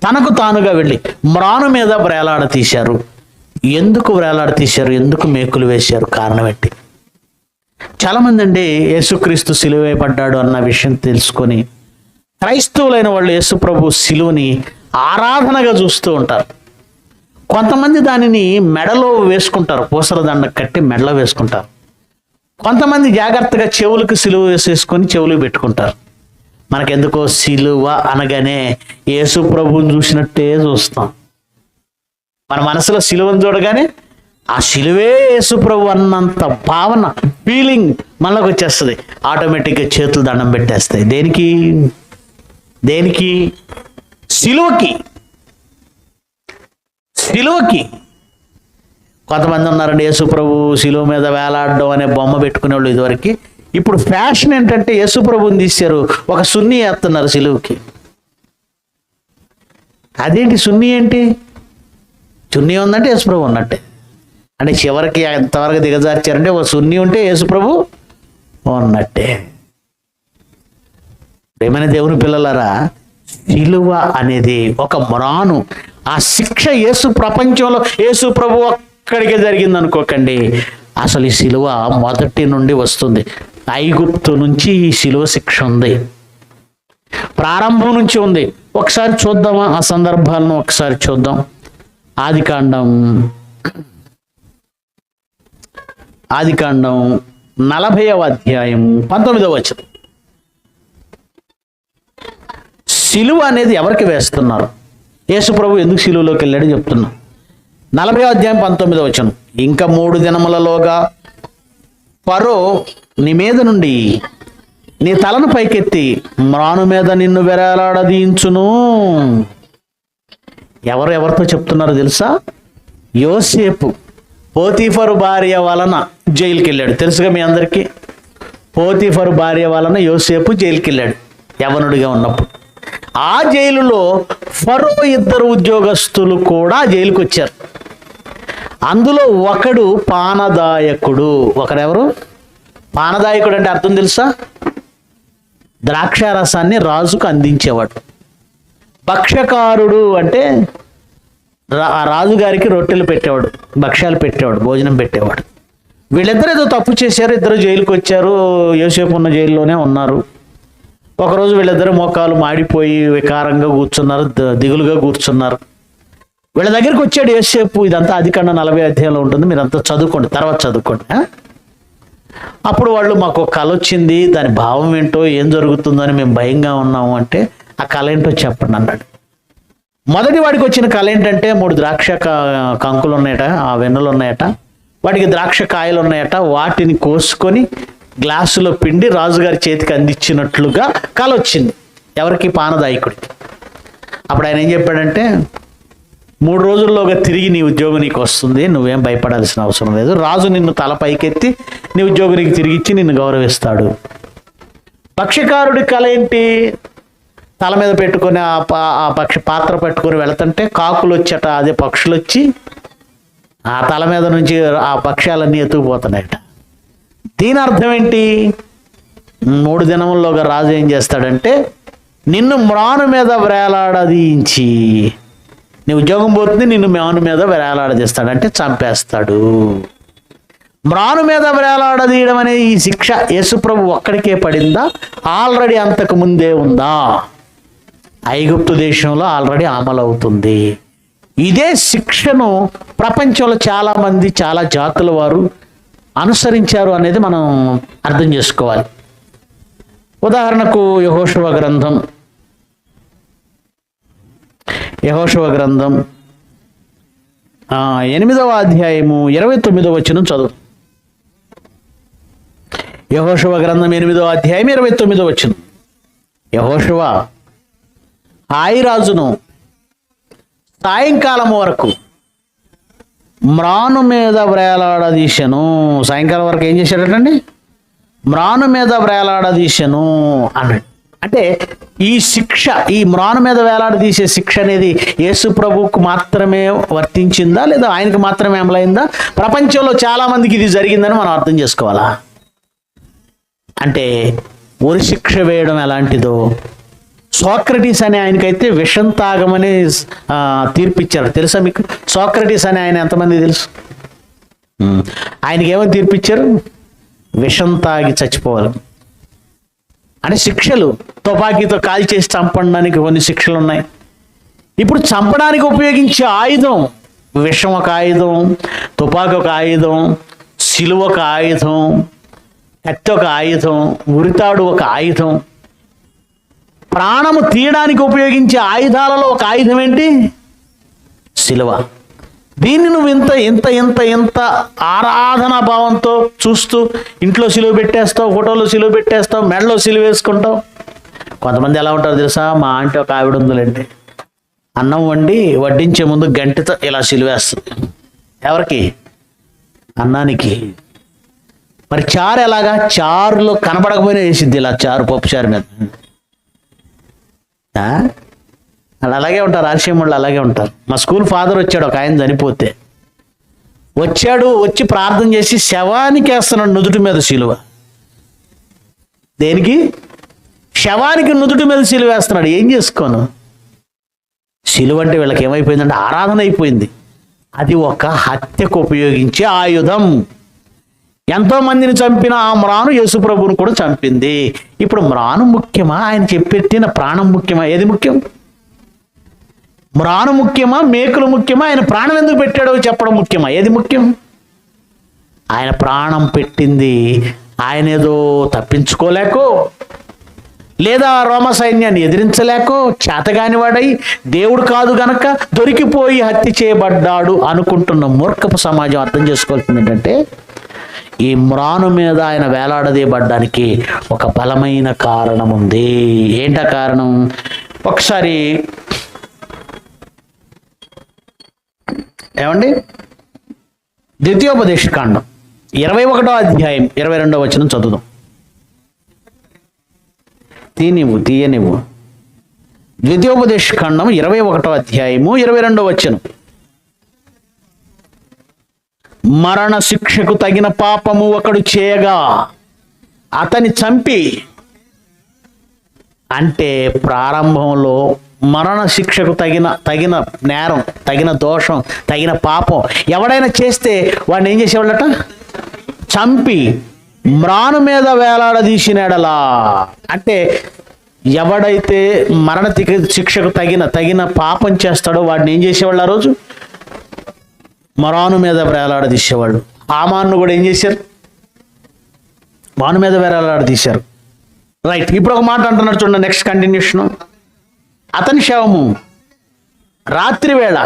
తనకు తానుగా వెళ్ళి మ్రాను మీద వ్రేలాడ తీశారు. ఎందుకు వ్రేలాడ తీశారు? ఎందుకు మేకులు వేశారు? కారణం ఏంటి? చాలామంది అండి యేసుక్రీస్తు సిలువ వేయబడ్డాడు అన్న విషయం తెలుసుకొని క్రైస్తవులైన వాళ్ళు యేసు ప్రభు సిలువని ఆరాధనగా చూస్తూ ఉంటారు. కొంతమంది దానిని మెడలో వేసుకుంటారు, పూసల దండ కట్టి మెడలో వేసుకుంటారు. కొంతమంది జాగ్రత్తగా చెవులకు సిలువ వేసేసుకొని చెవులకు పెట్టుకుంటారు. మనకెందుకో సిలువ అనగానే యేసు ప్రభువుని చూసినట్టే చూస్తాం. మన మనసులో సిలువను చూడగానే ఆ సిలువే యేసు ప్రభు అన్నంత భావన, ఫీలింగ్ మనలోకి వచ్చేస్తుంది. ఆటోమేటిక్గా చేతులు దండం పెట్టేస్తాయి. దేనికి? సిలువకి. కొంతమంది ఉన్నారండి యేసు ప్రభు సిలువ మీద వేలాడడం అనే బొమ్మ పెట్టుకునే వాళ్ళు ఇదివరకు. ఇప్పుడు ఫ్యాషన్ ఏంటంటే యేసు ప్రభుని తీశారు, ఒక సున్ని వేస్తున్నారు సిలువకి. అదేంటి సున్ని ఏంటి? చున్నీ ఉందంటే యేసు ప్రభు ఉన్నట్టే. అంటే చివరికి ఎంతవరకు దిగజార్చారంటే ఒక సున్ని ఉంటే యేసు ప్రభు ఉన్నట్టే. ప్రేమైన దేవుని పిల్లలారా, సిలువ అనేది ఒక మ్రాను. ఆ శిక్ష యేసు ప్రపంచంలో యేసు ప్రభు ఒక్కడికే జరిగింది అనుకోకండి. అసలు ఈ సిలువ మొదటి నుండి వస్తుంది. ఐగుప్తు నుంచి ఈ సిలువ శిక్ష ఉంది, ప్రారంభం నుంచి ఉంది. ఒకసారి చూద్దామా ఆ సందర్భాలను? ఒకసారి చూద్దాం. ఆదికాండం 40వ అధ్యాయం 19వ వచనం. సిలువ అనేది ఎవరికి వేస్తున్నారు? యేసు ప్రభు ఎందుకు సిలువలోకి వెళ్ళాడు చెప్తున్నా. 40వ అధ్యాయం 19వ వచనం. ఇంకా 3 దినములలోగా ఫరో నీ మీద నుండి నీ తలను పైకెత్తి మ్రాను మీద నిన్ను వేలాడదీయించును. ఎవరితో చెప్తున్నారో తెలుసా? యోసేపు పోతీఫరు భార్య వలన జైలుకి వెళ్ళాడు. తెలుసుగా మీ అందరికీ, పోతీఫరు భార్య వలన యోసేపు జైలుకి వెళ్ళాడు యవనుడిగా ఉన్నప్పుడు. ఆ జైలులో ఫరో 2 ఉద్యోగస్తులు కూడా జైలుకి వచ్చారు. అందులో ఒకడు పానదాయకుడు. ఒకరెవరు? పానదాయకుడు అంటే అర్థం తెలుసా? ద్రాక్షారసాన్ని రాజుకు అందించేవాడు. భక్ష్యకారుడు అంటే రాజుగారికి రొట్టెలు పెట్టేవాడు, భక్ష్యాలు పెట్టేవాడు, భోజనం పెట్టేవాడు. వీళ్ళిద్దరు ఏదో తప్పు చేశారు, 2 జైలుకి వచ్చారు. యోసేపు ఉన్న జైల్లోనే ఉన్నారు. ఒకరోజు వీళ్ళిద్దరు మోకాలు మాడిపోయి వికారంగా కూర్చున్నారు, దిగులుగా కూర్చున్నారు. వీళ్ళ దగ్గరికి వచ్చాడు యోసేపు. ఇదంతా ఆదికాండం 40వ అధ్యాయంలో ఉంటుంది, మీరంతా చదువుకోండి, తర్వాత చదువుకోండి. అప్పుడు వాళ్ళు, మాకు కళ వచ్చింది, దాని భావం ఏంటో, ఏం జరుగుతుందో అని మేము భయంగా ఉన్నాము అంటే, ఆ కళ ఏంటో చెప్పండి అన్నాడు. మొదటి వాడికి వచ్చిన కళ ఏంటంటే 3 ద్రాక్ష కంకులు ఉన్నాయట, ఆ వెన్నులు ఉన్నాయట, వాటికి ద్రాక్ష కాయలు ఉన్నాయట. వాటిని కోసుకొని గ్లాసులో పిండి రాజుగారి చేతికి అందించినట్లుగా కళ వచ్చింది. ఎవరికి? పానదాయకుడికి. అప్పుడు ఆయన ఏం చెప్పాడంటే, 3 రోజుల్లోగా తిరిగి నీ ఉద్యోగం నీకు వస్తుంది, నువ్వేం భయపడాల్సిన అవసరం లేదు. రాజు నిన్ను తల పైకెత్తి నీ ఉద్యోగానికి తిరిగిచ్చి నిన్ను గౌరవిస్తాడు. పక్షకారుడి కళ ఏంటి? తల మీద పెట్టుకొని ఆ పక్షి పాత్ర పెట్టుకొని వెళుతుంటే కాకులు వచ్చట, అదే పక్షులు వచ్చి ఆ తల మీద నుంచి ఆ పక్షాలన్నీ ఎత్తుకుపోతున్నాయట. దీని అర్థం ఏంటి? 3 దినముల్లోగా రాజు ఏం చేస్తాడంటే నిన్ను మ్రాను మీద వేలాడదీయించి, నీ ఉద్యోగం పోతుంది, నిన్ను మ్రాను మీద వేలాడదీస్తాడంటే చంపేస్తాడు. మ్రాను మీద వేలాడదీయడం అనే ఈ శిక్ష యేసుప్రభు ఒక్కడికే పడిందా? ఆల్రెడీ అంతకు ముందే ఉందా? ఐగుప్తు దేశంలో ఆల్రెడీ అమలవుతుంది. ఇదే శిక్షను ప్రపంచంలో చాలా మంది, చాలా జాతుల వారు అనుసరించారు అనేది మనం అర్థం చేసుకోవాలి. ఉదాహరణకు యెహోషువ గ్రంథం 8వ అధ్యాయము 29వ వచనం చదువు. యెహోషువ గ్రంథం 8వ అధ్యాయం 29వ వచనం. యెహోషువ హాయి రాజును సాయంకాలం వరకు మ్రాను మీద వ్రేలాడదీశను. సాయంకాలం వరకు ఏం చేశాడటండి? మ్రాను మీద వ్రేలాడదీశను అన్నాడు. అంటే ఈ శిక్ష, ఈ మ్రాను మీద వేలాడదీసే శిక్ష అనేది యేసు ప్రభువుకు మాత్రమే వర్తించిందా, లేదా ఆయనకు మాత్రమే అమలైందా? ప్రపంచంలో చాలా మందికి ఇది జరిగిందని మనం అర్థం చేసుకోవాలా? అంటే ఉరి శిక్ష వేయడం ఎలాంటిదో, సోక్రటీస్ అనే ఆయనకైతే విషం తాగమని తీర్పిచ్చారు. తెలుసా మీకు? సోక్రటీస్ అనే ఆయన ఎంతమంది తెలుసు? ఆయనకి ఏమని తీర్పిచ్చారు? విషం తాగి చచ్చిపోవాలి అంటే శిక్షలు. తుపాకీతో కాల్చేసి చంపడానికి కొన్ని శిక్షలు ఉన్నాయి. ఇప్పుడు చంపడానికి ఉపయోగించే ఆయుధం విషం ఒక ఆయుధం, తుపాకీ ఒక ఆయుధం, సిలువ ఒక ఆయుధం, కత్తి ఒక ఆయుధం, ఉరితాడు ఒక ఆయుధం. ప్రాణము తీయడానికి ఉపయోగించే ఆయుధాలలో ఒక ఆయుధం ఏంటి? సిలువ. దీన్ని నువ్వు ఇంత ఇంత ఇంత ఇంత ఆరాధనా భావంతో చూస్తూ ఇంట్లో సిలువ పెట్టేస్తావు, ఫోటోలో సిలువ పెట్టేస్తావు, మెడలో సిలువ వేసుకుంటావు. కొంతమంది ఎలా ఉంటారు తెలుసా? మా ఆంటీ ఒక ఆవిడ ఉందిలేండి, అన్నం వడ్డించే ముందు గంటతో ఇలా సిలువేస్తుంది. ఎవరికి? అన్నానికి. మరి చారు ఎలాగా? చారులో కనబడకపోయినా వేసిద్ది ఇలా, చారు పప్పు చారు మీద. వాళ్ళు అలాగే ఉంటారు, ఆశయముళ్ళు అలాగే ఉంటారు. మా స్కూల్ ఫాదర్ వచ్చాడు, ఒక ఆయన చనిపోతే వచ్చి ప్రార్థన చేసి శవానికి వేస్తున్నాడు నుదుటి మీద సిలువ. దేనికి? శవానికి నుదుటి మీద సిలువ వేస్తున్నాడు. ఏం చేసుకోను? సిలువ అంటే వీళ్ళకి ఏమైపోయిందంటే ఆరాధన అయిపోయింది. అది ఒక హత్యకు ఉపయోగించే ఆయుధం. ఎంతో మందిని చంపిన ఆ మ్రాను యేసుప్రభువును కూడా చంపింది. ఇప్పుడు మ్రాను ముఖ్యమా, ఆయన చెప్పెట్టిన ప్రాణం ముఖ్యమా? ఏది ముఖ్యం? మ్రాను ముఖ్యమా, మేకులు ముఖ్యమా, ఆయన ప్రాణం ఎందుకు పెట్టాడో చెప్పడం ముఖ్యమా? ఏది ముఖ్యం? ఆయన ప్రాణం పెట్టింది ఆయన ఏదో తప్పించుకోలేకో, లేదా రోమ సైన్యాన్ని ఎదిరించలేకో, చేతగానివాడై దేవుడు కాదు గనక దొరికిపోయి హత్య చేయబడ్డాడు అనుకుంటున్న మూర్ఖపు సమాజం అర్థం చేసుకోవాల్సింది ఏంటంటే, ఈ మ్రాను మీద ఆయన వేలాడదీయబడ్డానికి ఒక బలమైన కారణం ఉంది. ఏంటా కారణం? ఒకసారి ఏమండి, ద్వితీయోపదేశకాండం 21వ అధ్యాయం 22వ వచనం చదువుదాం. తీయనివ్వు. ద్వితీయోపదేశకాండం 21వ అధ్యాయము 22వ వచనం. మరణ శిక్షకు తగిన పాపము ఒకడు చేయగా అతని చంపి, అంటే ప్రారంభంలో మరణ శిక్షకు తగిన నేరం, తగిన దోషం, తగిన పాపం ఎవడైనా చేస్తే వాడిని ఏం చేసేవాళ్ళట? చంపి మ్రాను మీద వేలాడదీసినాడలా. అంటే ఎవడైతే మరణ శిక్షకు తగిన పాపం చేస్తాడో వాడిని ఏం చేసేవాళ్ళు? ఆ రోజు మ్రాను మీద వేలాడదీసేవాళ్ళు. హామాను కూడా ఏం చేశారు? మ్రాను మీద వేలాడదీశారు. రైట్. ఇప్పుడు ఒక మాట అంటున్నాడు చూడండి, నెక్స్ట్ కంటిన్యూషన్. అతని శవము రాత్రి వేళ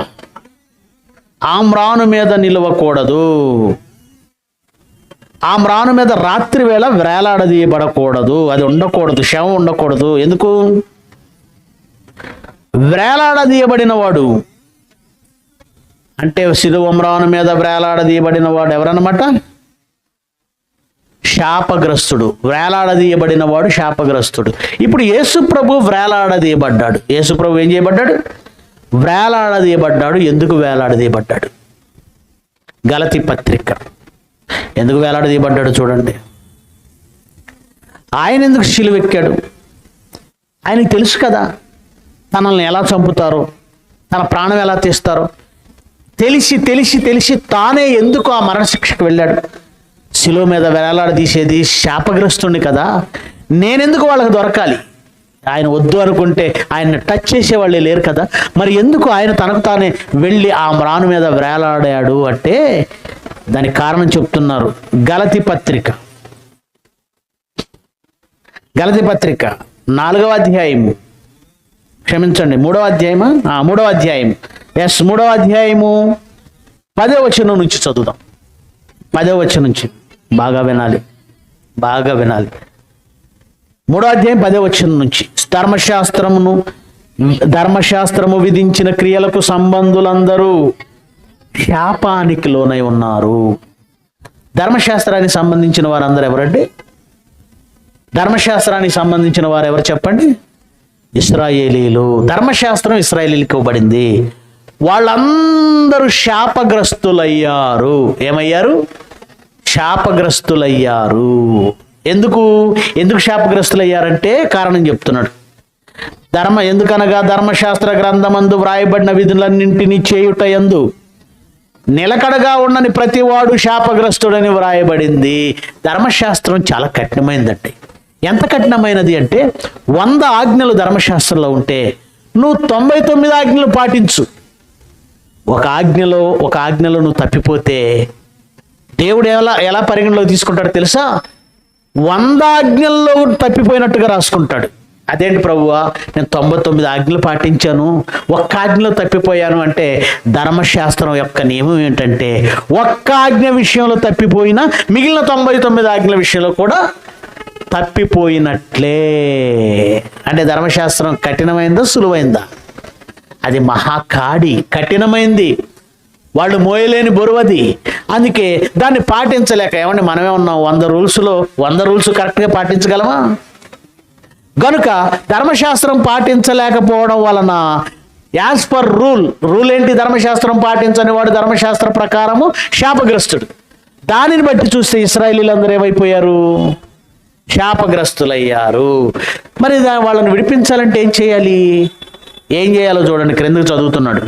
ఆ మ్రాను మీద నిలవకూడదు. ఆ మ్రాను మీద రాత్రి వేళ వేలాడదీయబడకూడదు. అది ఉండకూడదు, శవం ఉండకూడదు. ఎందుకు? వేలాడదీయబడిన వాడు అంటే సిలువ మ్రాను మీద వేలాడదీయబడిన వాడు ఎవరన్నమాట? శాపగ్రస్తుడు, వేలాడదీయబడిన వాడు శాపగ్రస్తుడు. ఇప్పుడు యేసు ప్రభు వేలాడదీయబడ్డాడు. యేసు ప్రభు ఏం చేయబడ్డాడు? వేలాడదీయబడ్డాడు. ఎందుకు వేలాడదీయబడ్డాడు? గలతీ పత్రిక. ఎందుకు వేలాడదీయబడ్డాడు చూడండి. ఆయన ఎందుకు సిలువెక్కాడు? ఆయనకి తెలుసు కదా తనల్ని ఎలా చంపుతారో, తన ప్రాణం ఎలా తీస్తారో. తెలిసి తెలిసి తెలిసి తానే ఎందుకు ఆ మరణశిక్షకు వెళ్ళాడు? శిలువ మీద వేలాడదీసేది శాపగ్రస్తుని కదా, నేనెందుకు వాళ్ళకి దొరకాలి? ఆయన వద్దు అనుకుంటే ఆయన్ని టచ్ చేసేవాళ్ళే లేరు కదా, మరి ఎందుకు ఆయన తనకు తానే వెళ్ళి ఆ మ్రాను మీద వేలాడాడు అంటే దానికి కారణం చెప్తున్నారు. గలతీ పత్రిక 4వ అధ్యాయము, క్షమించండి 3వ అధ్యాయమా? 3వ అధ్యాయము. 3వ అధ్యాయము 10వ వచనం నుంచి చదువుదాం. 10వ వచనం నుంచి బాగా వినాలి. 3వ అధ్యాయం 10వ వచనం నుంచి. ధర్మశాస్త్రము విధించిన క్రియలకు సంబంధులందరూ శాపానికి లోనై ఉన్నారు. ధర్మశాస్త్రానికి సంబంధించిన వారందరూ ఎవరండి? ధర్మశాస్త్రానికి సంబంధించిన వారు ఎవరు చెప్పండి? ఇశ్రాయేలీలు. ధర్మశాస్త్రం ఇశ్రాయేలీలకు ఇవ్వబడింది. వాళ్ళందరూ శాపగ్రస్తులయ్యారు. ఏమయ్యారు? శాపగ్రస్తులయ్యారు. ఎందుకు శాపగ్రస్తులయ్యారంటే కారణం చెప్తున్నాడు. ఎందుకనగా ధర్మశాస్త్ర గ్రంథమందు వ్రాయబడిన విధులన్నింటినీ చేయుట యందు నిలకడగా ఉండని ప్రతివాడు శాపగ్రస్తుడని వ్రాయబడింది. ధర్మశాస్త్రం చాలా కఠినమైనదండి. ఎంత కఠినమైనది అంటే 100 ఆజ్ఞలు ధర్మశాస్త్రంలో ఉంటే నువ్వు 99 ఆజ్ఞలు పాటించు. ఒక ఆజ్ఞలో నువ్వు తప్పిపోతే దేవుడు ఎలా పరిగణలోకి తీసుకుంటాడు తెలుసా? 100 ఆజ్ఞల్లో తప్పిపోయినట్టుగా రాసుకుంటాడు. అదేంటి ప్రభువా, నేను 99 ఆజ్ఞలు పాటించాను, ఒక్క ఆజ్ఞలో తప్పిపోయాను అంటే ధర్మశాస్త్రం యొక్క నియమం ఏంటంటే ఒక్క ఆజ్ఞ విషయంలో తప్పిపోయినా మిగిలిన 99 ఆజ్ఞల విషయంలో కూడా తప్పిపోయినట్లే. అంటే ధర్మశాస్త్రం కఠినమైందా సులువైందా? అది మహాకాడి, కఠినమైంది, వాళ్ళు మోయలేని బరువది. అందుకే దాన్ని పాటించలేక ఏమంటే మనమే ఉన్నాం 100 రూల్స్ కరెక్ట్గా పాటించగలమా? గనుక ధర్మశాస్త్రం పాటించలేకపోవడం వలన యాజ్ పర్ రూల్ ఏంటి? ధర్మశాస్త్రం పాటించని వాడు ధర్మశాస్త్ర ప్రకారము శాపగ్రస్తుడు. దానిని బట్టి చూస్తే ఇశ్రాయేలీలందరూ ఏమైపోయారు? శాపగ్రస్తులయ్యారు. మరి వాళ్ళని విడిపించాలంటే ఏం చేయాలో చూడండి. క్రిందకు చదువుతున్నాడు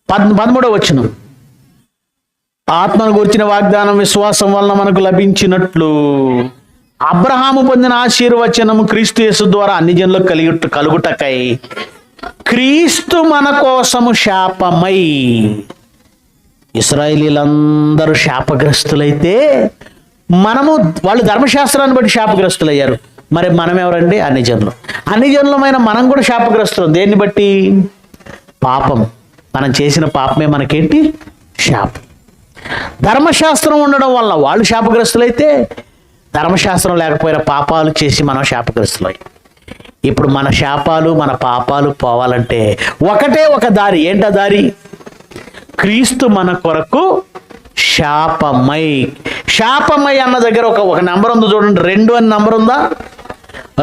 13వ వచనం. ఆత్మను గురించిన వాగ్దానం విశ్వాసం వలన మనకు లభించినట్లు అబ్రహాము పొందిన ఆశీర్వచనము క్రీస్తు యేసు ద్వారా అన్ని జనులకు కలుగుటకై క్రీస్తు మన కోసము శాపమై. ఇశ్రాయేలీలందరూ శాపగ్రస్తులైతే వాళ్ళు ధర్మశాస్త్రాన్ని బట్టి శాపగ్రస్తులయ్యారు. మరి మనం ఎవరండి? అన్ని జనులమైన మనం కూడా శాపగ్రస్తులం. దేన్ని బట్టి? పాపం. మనం చేసిన పాపమే మనకేంటి? శాపం. ధర్మశాస్త్రం ఉండడం వల్ల వాళ్ళు శాపగ్రస్తులైతే ధర్మశాస్త్రం లేకపోయినా పాపాలు చేసి మనం శాపగ్రస్తులై. ఇప్పుడు మన శాపాలు మన పాపాలు పోవాలంటే ఒకటే ఒక దారి. ఏంటా దారి? క్రీస్తు మన కొరకు శాపమై అన్న దగ్గర ఒక నెంబర్ ఉంది చూడండి. 2 అని నెంబర్ ఉందా?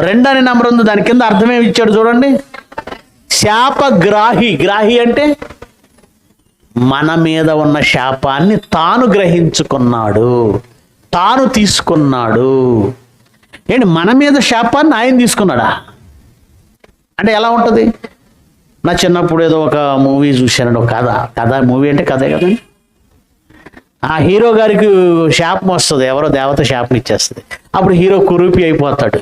2 అని నెంబర్ ఉంది. దాని కింద అర్థం ఏమి ఇచ్చాడు చూడండి. శాపగ్రాహి అంటే మన మీద ఉన్న శాపాన్ని తాను గ్రహించుకున్నాడు, తాను తీసుకున్నాడు. ఏంటి? మన మీద శాపాన్ని ఆయన తీసుకున్నాడా? అంటే ఎలా ఉంటుంది? నా చిన్నప్పుడు ఏదో ఒక మూవీ చూశానండి, ఒక కథ మూవీ అంటే కథే కదండి. ఆ హీరో గారికి శాపం వస్తుంది, ఎవరో దేవత శాపం ఇచ్చేస్తుంది. అప్పుడు హీరో కురూపి అయిపోతాడు,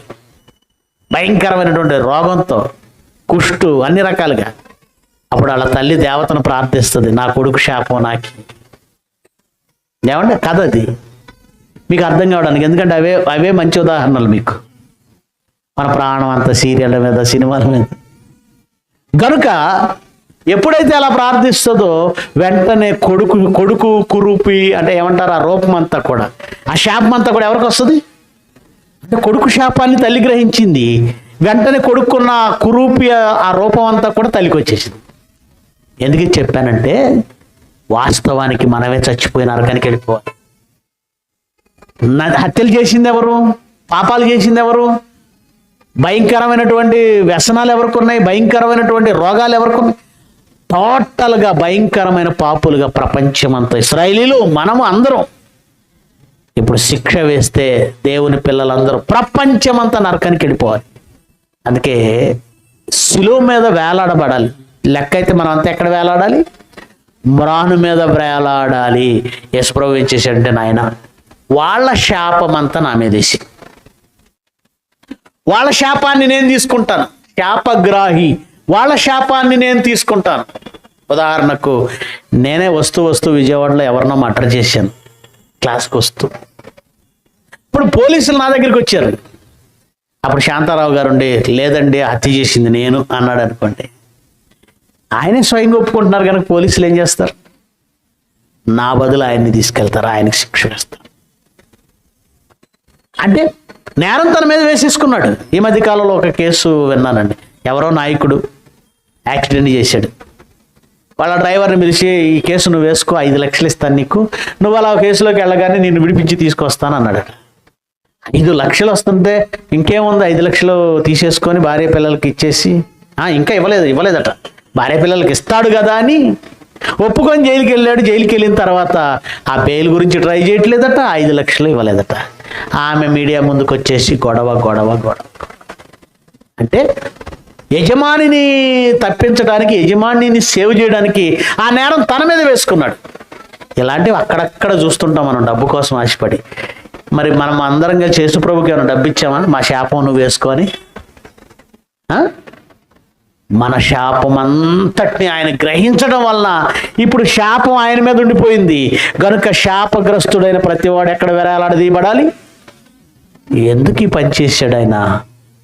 భయంకరమైనటువంటి రోగంతో, కుష్టు, అన్ని రకాలుగా. అప్పుడు వాళ్ళ తల్లి దేవతను ప్రార్థిస్తుంది, నా కొడుకు శాపం నాకు. ఏమంటే కథ అది మీకు అర్థం కావడానికి. ఎందుకంటే అవే మంచి ఉదాహరణలు మీకు. మన ప్రాణం అంతా సీరియళ్ళ మీద, సినిమాల మీద. గనుక ఎప్పుడైతే అలా ప్రార్థిస్తుందో వెంటనే కొడుకు కురూపి అంటే ఏమంటారు, ఆ రూపం అంతా కూడా, ఆ శాపం అంతా కూడా ఎవరికి వస్తుంది అంటే కొడుకు శాపాన్ని తల్లి గ్రహించింది. వెంటనే కొడుకున్న కురూపి ఆ రూపం అంతా కూడా తల్లికి వచ్చేసింది. ఎందుకు చెప్పానంటే వాస్తవానికి మనమే చచ్చిపోయి నరకానికి వెళ్ళిపోవాలి. హత్యలు చేసింది ఎవరు? పాపాలు చేసింది ఎవరు? భయంకరమైనటువంటి వ్యసనాలు ఎవరికి ఉన్నాయి? భయంకరమైనటువంటి రోగాలు ఎవరికి ఉన్నాయి? టోటల్గా భయంకరమైన పాపులుగా ప్రపంచమంతా ఇశ్రాయేలీలు మనము అందరం ఇప్పుడు శిక్ష వేస్తే దేవుని పిల్లలందరూ ప్రపంచమంతా నరకానికి వెళ్ళిపోవాలి. అందుకే శిలువ మీద వేలాడబడాలి. లెక్క అయితే మనం అంతా ఎక్కడ వేలాడాలి? మ్రాను మీద వేలాడాలి. యేసుప్రభు ఏం చేశాడంటే, నాయన వాళ్ళ శాపం అంతా నా మీద వేసి, వాళ్ళ శాపాన్ని నేను తీసుకుంటాను, శాపగ్రాహి, వాళ్ళ శాపాన్ని నేను తీసుకుంటాను. ఉదాహరణకు నేనే వస్తూ విజయవాడలో ఎవరినో మర్డర్ చేశాను క్లాస్కి వస్తూ. ఇప్పుడు పోలీసులు నా దగ్గరికి వచ్చారు. అప్పుడు శాంతారావు గారు ఉండి, లేదండి హత్య చేసింది నేను అన్నాడు అనుకోండి. ఆయనే స్వయంగా ఒప్పుకుంటున్నారు కనుక పోలీసులు ఏం చేస్తారు? నా బదులు ఆయన్ని తీసుకెళ్తారు, ఆయనకి శిక్ష వేస్తారు. అంటే నేరం తన మీద వేసేసుకున్నాడు. ఈ మధ్య కాలంలో ఒక కేసు విన్నానండి. ఎవరో నాయకుడు యాక్సిడెంట్ చేశాడు. వాళ్ళ డ్రైవర్ని పిలిచి, ఈ కేసు నువ్వు వేసుకో, 5 లక్షలు ఇస్తాను నీకు, నువ్వు అలా కేసులోకి వెళ్ళగానే నిన్ను విడిపించి తీసుకొస్తాను అన్నాడు. 5 లక్షలు వస్తుంటే ఇంకేముంది, 5 లక్షలు తీసేసుకొని భార్య పిల్లలకి ఇచ్చేసి, ఇంకా ఇవ్వలేదట, భార్య పిల్లలకి ఇస్తాడు కదా అని ఒప్పుకొని జైలుకి వెళ్ళాడు. జైలుకి వెళ్ళిన తర్వాత ఆ బెయిల్ గురించి ట్రై చేయట్లేదట, 5 లక్షలు ఇవ్వలేదట. ఆమె మీడియా ముందుకు వచ్చేసి గొడవ. అంటే యజమానిని తప్పించడానికి, యజమానిని సేవ్ చేయడానికి ఆ నేరం తన మీద వేసుకున్నాడు. ఇలాంటివి అక్కడక్కడ చూస్తుంటాం మనం, డబ్బు కోసం ఆశపడి. మరి మనం అందరం కలిసి యేసుప్రభుకి ఏమైనా డబ్బు ఇచ్చామా? మా శాపం నువ్వు వేసుకొని, మన శాపం అంతటిని ఆయన గ్రహించడం వలన ఇప్పుడు శాపం ఆయన మీద ఉండిపోయింది గనుక శాపగ్రస్తుడైన ప్రతివాడు ఎక్కడ వేలాడదీయబడాలి? ఎందుకు ఈ పని చేశాడు ఆయన?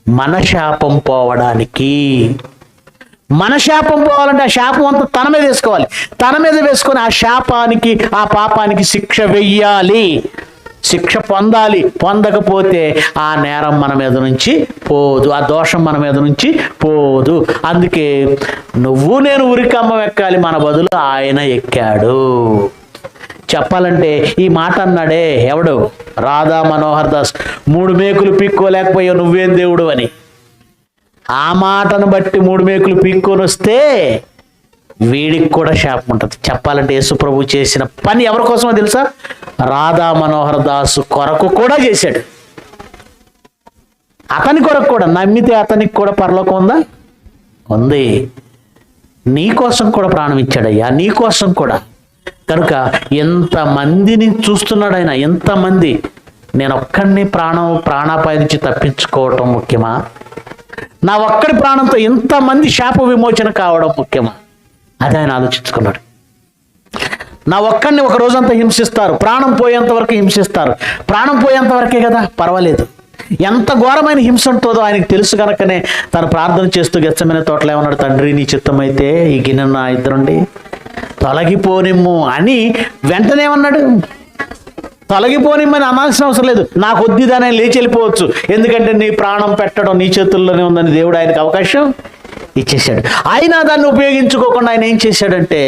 మన శాపం పోవడానికి. మన శాపం పోవాలంటే ఆ శాపం అంతా తన మీద వేసుకోవాలి. తన మీద వేసుకొని ఆ శాపానికి, ఆ పాపానికి శిక్ష వెయ్యాలి, శిక్ష పొందాలి. పొందకపోతే ఆ నేరం మన మీద నుంచి పోదు, ఆ దోషం మన మీద నుంచి పోదు. అందుకే నువ్వు నేను ఉరికమ్మం ఎక్కాలి, మన బదులు ఆయన ఎక్కాడు. చెప్పాలంటే ఈ మాట అన్నాడే ఎవడు? రాధా మనోహర్ దాస్. 3 మేకులు పీక్కోలేకపోయావు, నువ్వేం దేవుడు అని. ఆ మాటను బట్టి 3 మేకులు పీక్కొని వస్తే వీడికి కూడా శాపం ఉంటుంది. చెప్పాలంటే యేసుప్రభు చేసిన పని ఎవరి కోసమో తెలుసా? రాధా మనోహర్ దాసు కొరకు కూడా చేశాడు. అతని కొరకు కూడా. నమ్మితే అతనికి కూడా పరలోకం ఉందా? ఉంది. నీ కోసం కూడా ప్రాణం ఇచ్చాడయ్యా, నీ కోసం కూడా. కనుక ఎంతమందిని చూస్తున్నాడు ఆయన, ఎంతమంది. నేను ఒక్కడిని ప్రాణాపాయ నుంచి తప్పించుకోవటం ముఖ్యమా? నా ఒక్కడి ప్రాణంతో ఎంతమంది శాప విమోచన కావడం ముఖ్యమా? అది ఆయన ఆలోచించుకున్నాడు. నా ఒక్కడిని ఒక రోజంతా హింసిస్తారు, ప్రాణం పోయేంత వరకు హింసిస్తారు. ప్రాణం పోయేంత వరకే కదా, పర్వాలేదు. ఎంత ఘోరమైన హింస ఉంటుందో ఆయనకు తెలుసు కనుకనే తను ప్రార్థన చేస్తూ గెత్సెమనే తోటలో ఏమన్నాడు? తండ్రి నీ చిత్తమైతే ఈ గిన్నె నా ఇద్దరుండి తొలగిపోనిమ్ము అని వెంటనే ఏమన్నాడు? తొలగిపోనిమ్మని అనాల్సిన అవసరం లేదు. నాకు వద్దిదానే లేచి వెళ్ళిపోవచ్చు, ఎందుకంటే నీ ప్రాణం పెట్టడం నీ చేతుల్లోనే ఉందని దేవుడు ఆయనకు అవకాశం ఇచ్చేశాడు. అయినా దాన్ని ఉపయోగించుకోకుండా ఆయన ఏం చేశాడంటే,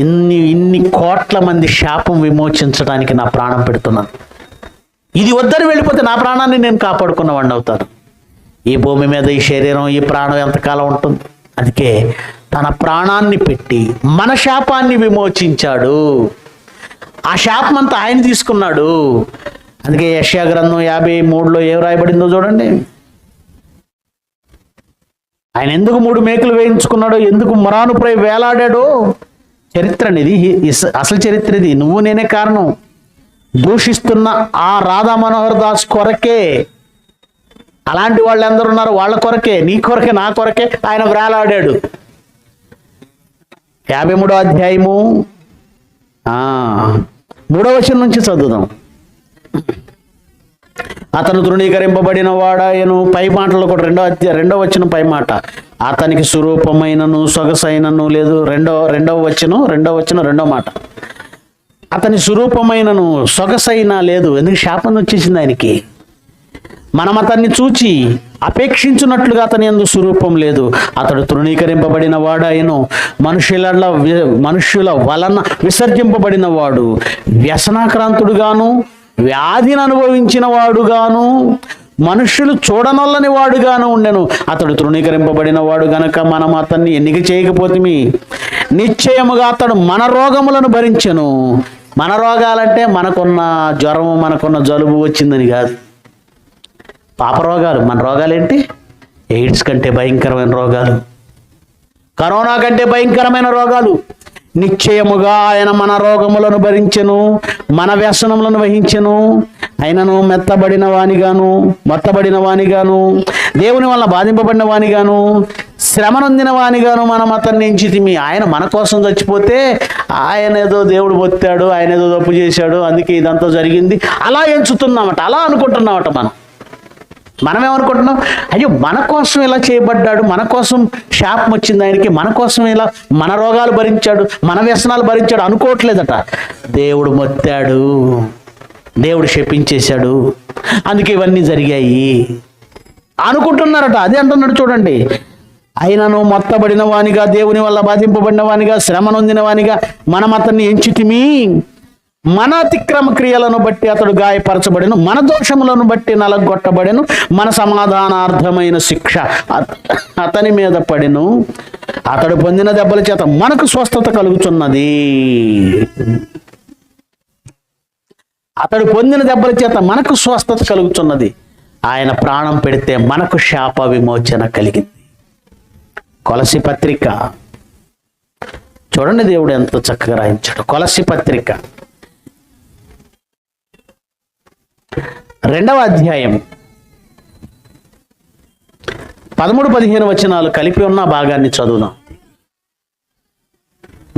ఇన్ని కోట్ల మంది శాపం విమోచించడానికి నా ప్రాణం పెడుతున్నాను, ఇది వద్దని వెళ్ళిపోతే నా ప్రాణాన్ని నేను కాపాడుకున్నవాడిని అవుతాను. ఈ భూమి మీద ఈ శరీరం, ఈ ప్రాణం ఎంతకాలం ఉంటుంది? అందుకే తన ప్రాణాన్ని పెట్టి మన శాపాన్ని విమోచించాడు. ఆ శాపం అంతా ఆయన తీసుకున్నాడు. అందుకే యెషయా గ్రంథం 53లో ఏం రాయబడిందో చూడండి. ఆయన ఎందుకు 3 మేకులు వేయించుకున్నాడో, ఎందుకు మ్రానుపై వేలాడాడో చరిత్ర అనేది, అసలు చరిత్ర ఇది. నువ్వు నేనే కారణం. దూషిస్తున్న ఆ రాధా మనోహర్ దాస్ కొరకే, అలాంటి వాళ్ళు ఎందరు ఉన్నారు, వాళ్ళ కొరకే, నీ కొరకే, నా కొరకే ఆయన వేలాడాడు. 53వ అధ్యాయము 3వ వచనం నుంచి చదువుదాం. అతను తృణీకరింపబడిన వాడాయను. పై మాటలు కూడా 2వ వచనం పై మాట. అతనికి స్వరూపమైనను సొగసైనను లేదు. రెండవ వచనం 2వ మాట. అతని స్వరూపమైనను సొగసైన లేదు. ఎందుకు? శాపం వచ్చేసింది ఆయనకి. మనం అతన్ని చూచి అపేక్షించున్నట్లుగా అతని యందు స్వరూపం లేదు. అతడు తృణీకరింపబడిన వాడాయను, మనుషుల వలన విసర్జింపబడిన వాడు, వ్యసనాక్రాంతుడుగాను వ్యాధిని అనుభవించిన వాడుగాను మనుష్యులు చూడనొల్లని వాడుగాను ఉండెను. అతడు తృణీకరింపబడిన వాడు గనక మనం అతన్ని ఎన్నిక చేయకపోతేమి, నిశ్చయముగా అతడు మన రోగములను భరించెను. మన రోగాలంటే మనకున్న జ్వరము, మనకున్న జలుబు వచ్చిందని కాదు. పాప రోగాలు. మన రోగాలేంటి? ఎయిడ్స్ కంటే భయంకరమైన రోగాలు, కరోనా కంటే భయంకరమైన రోగాలు. నిశ్చయముగా ఆయన మన రోగములను భరించెను, మన వ్యసనములను వహించెను. ఆయనను మొత్తబడిన వానిగాను దేవుని వల్ల బాధింపబడిన వానిగాను శ్రమ నొందిన వానిగాను మనం అతన్ని ఎంచితిమి. ఆయన మన కోసం చచ్చిపోతే ఆయన ఏదో దేవుడు పొత్తాడు, ఆయన ఏదో తప్పు చేశాడు, అందుకే ఇదంతా జరిగింది అలా ఎంచుతున్నామట, అలా అనుకుంటున్నామట. మనమేమనుకుంటున్నాం? అయ్యో మన కోసం ఇలా చేయబడ్డాడు, మన కోసం శాపం వచ్చింది ఆయనకి, మన కోసం ఇలా మన రోగాలు భరించాడు, మన వ్యసనాలు భరించాడు అనుకోవట్లేదట. దేవుడు మొత్తాడు, దేవుడు శపించేశాడు, అందుకే ఇవన్నీ జరిగాయి అనుకుంటున్నారట. అదే అంటున్నాడు చూడండి. ఆయనను మొత్తబడిన వానిగా, దేవుని వల్ల బాధింపబడిన వానిగా, శ్రమ నొందిన వానిగా మనం అతన్ని ఎంచితిమి. మన అతిక్రమ క్రియలను బట్టి అతడు గాయపరచబడెను, మన దోషములను బట్టి నలగొట్టబడెను, మన సమాధానార్థమైన శిక్ష అతని మీద పడెను. అతడు పొందిన దెబ్బల చేత మనకు స్వస్థత కలుగుతున్నది. అతడు పొందిన దెబ్బల చేత మనకు స్వస్థత కలుగుతున్నది. ఆయన ప్రాణం పెడితే మనకు శాప విమోచన కలిగింది. కొలసి పత్రిక చూడండి, దేవుడు ఎంత చక్కగా రాయించాడు. కొలసి పత్రిక 2వ అధ్యాయం 13-15 వచనాలు కలిపి ఉన్న భాగాన్ని చదువుదాం.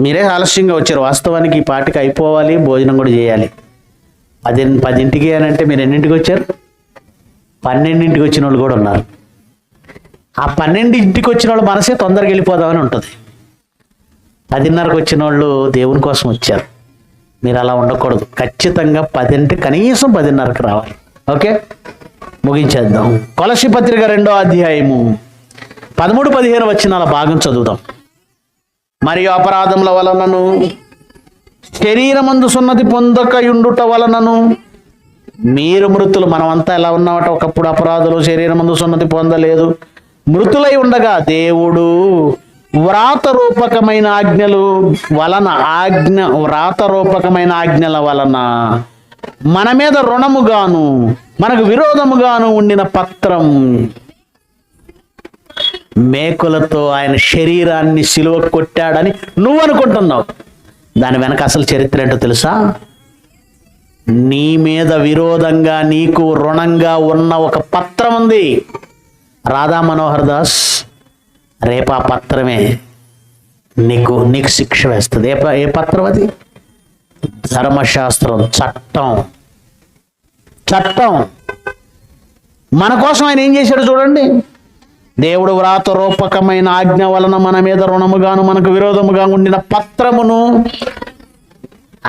మీరే ఆలస్యంగా వచ్చారు. వాస్తవానికి ఈ పాటికి అయిపోవాలి, భోజనం కూడా చేయాలి. 10ంటికి అనంటే మీరు ఎన్నింటికి వచ్చారు? 12ంటికి వచ్చిన వాళ్ళు కూడా ఉన్నారు. ఆ 12ంటికి వచ్చిన వాళ్ళు మనసే తొందరగా వెళ్ళిపోదామని ఉంటుంది. 10:30కి వచ్చిన వాళ్ళు దేవుని కోసం వచ్చారు. మీరు అలా ఉండకూడదు. ఖచ్చితంగా 10 కనీసం 10:30కి రావాలి. ఓకే, ముగించేద్దాం. కొలసి పత్రిక 2వ అధ్యాయము 13-15 వచనాల భాగం చదువుదాం. మరియు అపరాధముల వలనను శరీరమందు సున్నతి పొందకయుండుట వలనను మీరు మృతులు. మనమంతా ఎలా ఉన్నామట? ఒకప్పుడు అపరాధులు, శరీరమందు సున్నతి పొందలేదు, మృతులై ఉండగా దేవుడు వ్రాతరూపకమైన ఆజ్ఞల వలన మన మీద రుణముగాను మనకు విరోధముగాను ఉండిన పత్రం, మేకులతో ఆయన శరీరాన్ని సిలువ కొట్టాడని నువ్వు అనుకుంటున్నావు. దాని వెనక అసలు చరిత్ర ఏంటో తెలుసా? నీ మీద విరోధంగా, నీకు రుణంగా ఉన్న ఒక పత్రం ఉంది. రాధా మనోహర్ దాస్, రేపు ఆ పత్రమే నీకు శిక్ష వేస్తుంది. ఏ పత్రం అది? ధర్మశాస్త్రం, చట్టం. మన కోసం ఆయన ఏం చేశాడు చూడండి. దేవుడు వ్రాతరూపకమైన ఆజ్ఞ వలన మన మీద రుణముగాను మనకు విరోధముగా ఉండిన పత్రమును,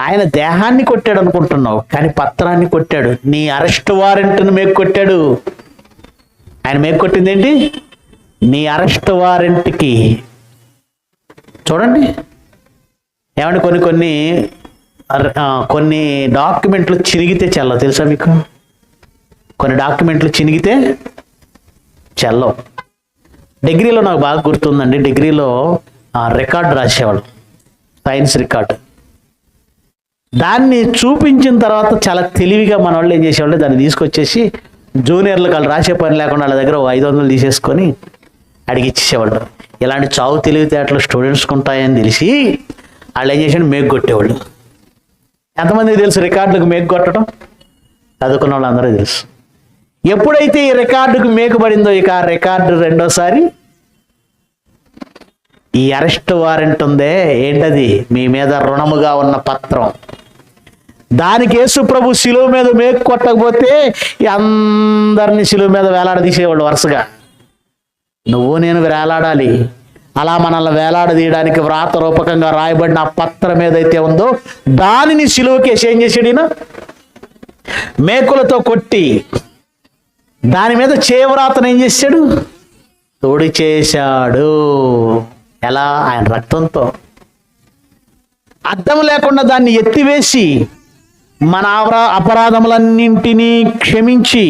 ఆయన దేహాన్ని కొట్టాడు అనుకుంటున్నావు, కానీ పత్రాన్ని కొట్టాడు. నీ అరెస్ట్ వారెంట్ను మేకు కొట్టాడు. ఆయన మేకు కొట్టింది ఏంటి? నీ అరెస్ట్ వారెంట్కి. చూడండి ఏమంటే కొన్ని డాక్యుమెంట్లు చినిగితే చెల్లవు. తెలుసా మీకు? కొన్ని డాక్యుమెంట్లు చినిగితే చెల్లవు. డిగ్రీలో నాకు బాగా గుర్తుందండి. డిగ్రీలో రికార్డు రాసేవాడు, సైన్స్ రికార్డు. దాన్ని చూపించిన తర్వాత చాలా తెలివిగా మన వాళ్ళు ఏం చేసేవాళ్ళు, దాన్ని తీసుకొచ్చేసి జూనియర్లకు వాళ్ళు రాసే పని లేకుండా వాళ్ళ దగ్గర 500 తీసేసుకొని అడిగిచ్చేసేవాళ్ళు. ఇలాంటి చావు తెలివితేటలు స్టూడెంట్స్కి ఉంటాయని తెలిసి వాళ్ళు ఏం చేసాడు, మేకు కొట్టేవాళ్ళు. ఎంతమందికి తెలుసు రికార్డులకు మేకు కొట్టడం? చదువుకున్న వాళ్ళందరూ తెలుసు. ఎప్పుడైతే ఈ రికార్డుకు మేకు పడిందో, ఇక ఆ రికార్డు రెండోసారి ఈ అరెస్ట్ వారెంట్ ఉందే, ఏంటది? మీ మీద రుణముగా ఉన్న పత్రం. దానికి యేసు ప్రభు శిలువ మీద మేకు కొట్టకపోతే అందరినీ శిలువ మీద వేలాడదీసేవాళ్ళు వరుసగా. నువ్వు నేను వేలాడాలి. అలా మనల్ని వేలాడదీయడానికి వ్రాతరూపకంగా రాయబడిన ఆ పత్రం ఏదైతే ఉందో దానిని శిలువకేసి ఏం చేసాడు ఈయన? మేకులతో కొట్టి దాని మీద చేయవ్రాతను ఏం చేశాడు? తోడి చేశాడు. ఎలా? ఆయన రక్తంతో. అద్దం లేకుండా దాన్ని ఎత్తివేసి మన అపరాధములన్నింటినీ క్షమించి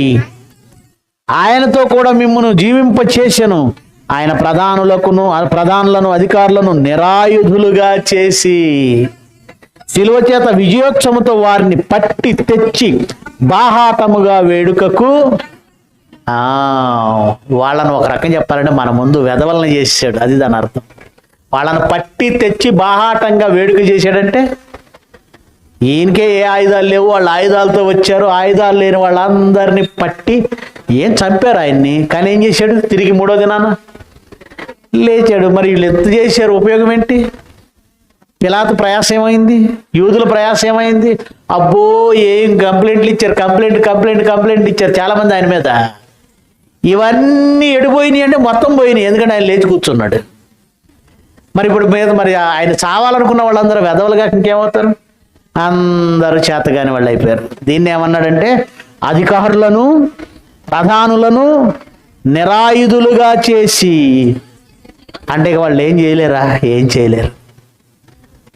ఆయనతో కూడా మిమ్మును జీవింపచేసెను. ఆయన ప్రధానులను అధికారులను నిరాయుధులుగా చేసి శిలువ చేత విజయోత్సవంతో వారిని పట్టి తెచ్చి బాహాటముగా వేడుకకు వాళ్ళను ఒక రకం చెప్పాలంటే మన ముందు వెధవలను చేసాడు, అది దాని అర్థం. వాళ్ళను పట్టి తెచ్చి బాహాటంగా వేడుక చేశాడంటే ఈయనకే ఏ ఆయుధాలు లేవు, వాళ్ళు ఆయుధాలతో వచ్చారు. ఆయుధాలు లేని వాళ్ళందరినీ పట్టి ఏం చంపారు ఆయన్ని, కానీ ఏం చేశాడు? తిరిగి 3వ దినాన లేచాడు. మరి వీళ్ళు ఎంత చేశారు? ఉపయోగం ఏంటి? పిలాతు ప్రయాసం ఏమైంది? యూదుల ప్రయాసం ఏమైంది? అబ్బో ఏం కంప్లైంట్లు ఇచ్చారు, కంప్లైంట్ ఇచ్చారు చాలామంది ఆయన మీద. ఇవన్నీ ఎడిపోయినాయి అంటే మొత్తం పోయినాయి, ఎందుకంటే ఆయన లేచి కూర్చున్నాడు. మరి ఇప్పుడు మరి ఆయన చావాలనుకున్న వాళ్ళందరూ వెధవలుగా ఇంకేమవుతారు? అందరూ చేతగాని వాళ్ళు అయిపోయారు. దీన్ని ఏమన్నాడంటే అధికారులను ప్రధానులను నిరాయుధులుగా చేసి, అంటే వాళ్ళు ఏం చేయలేరు.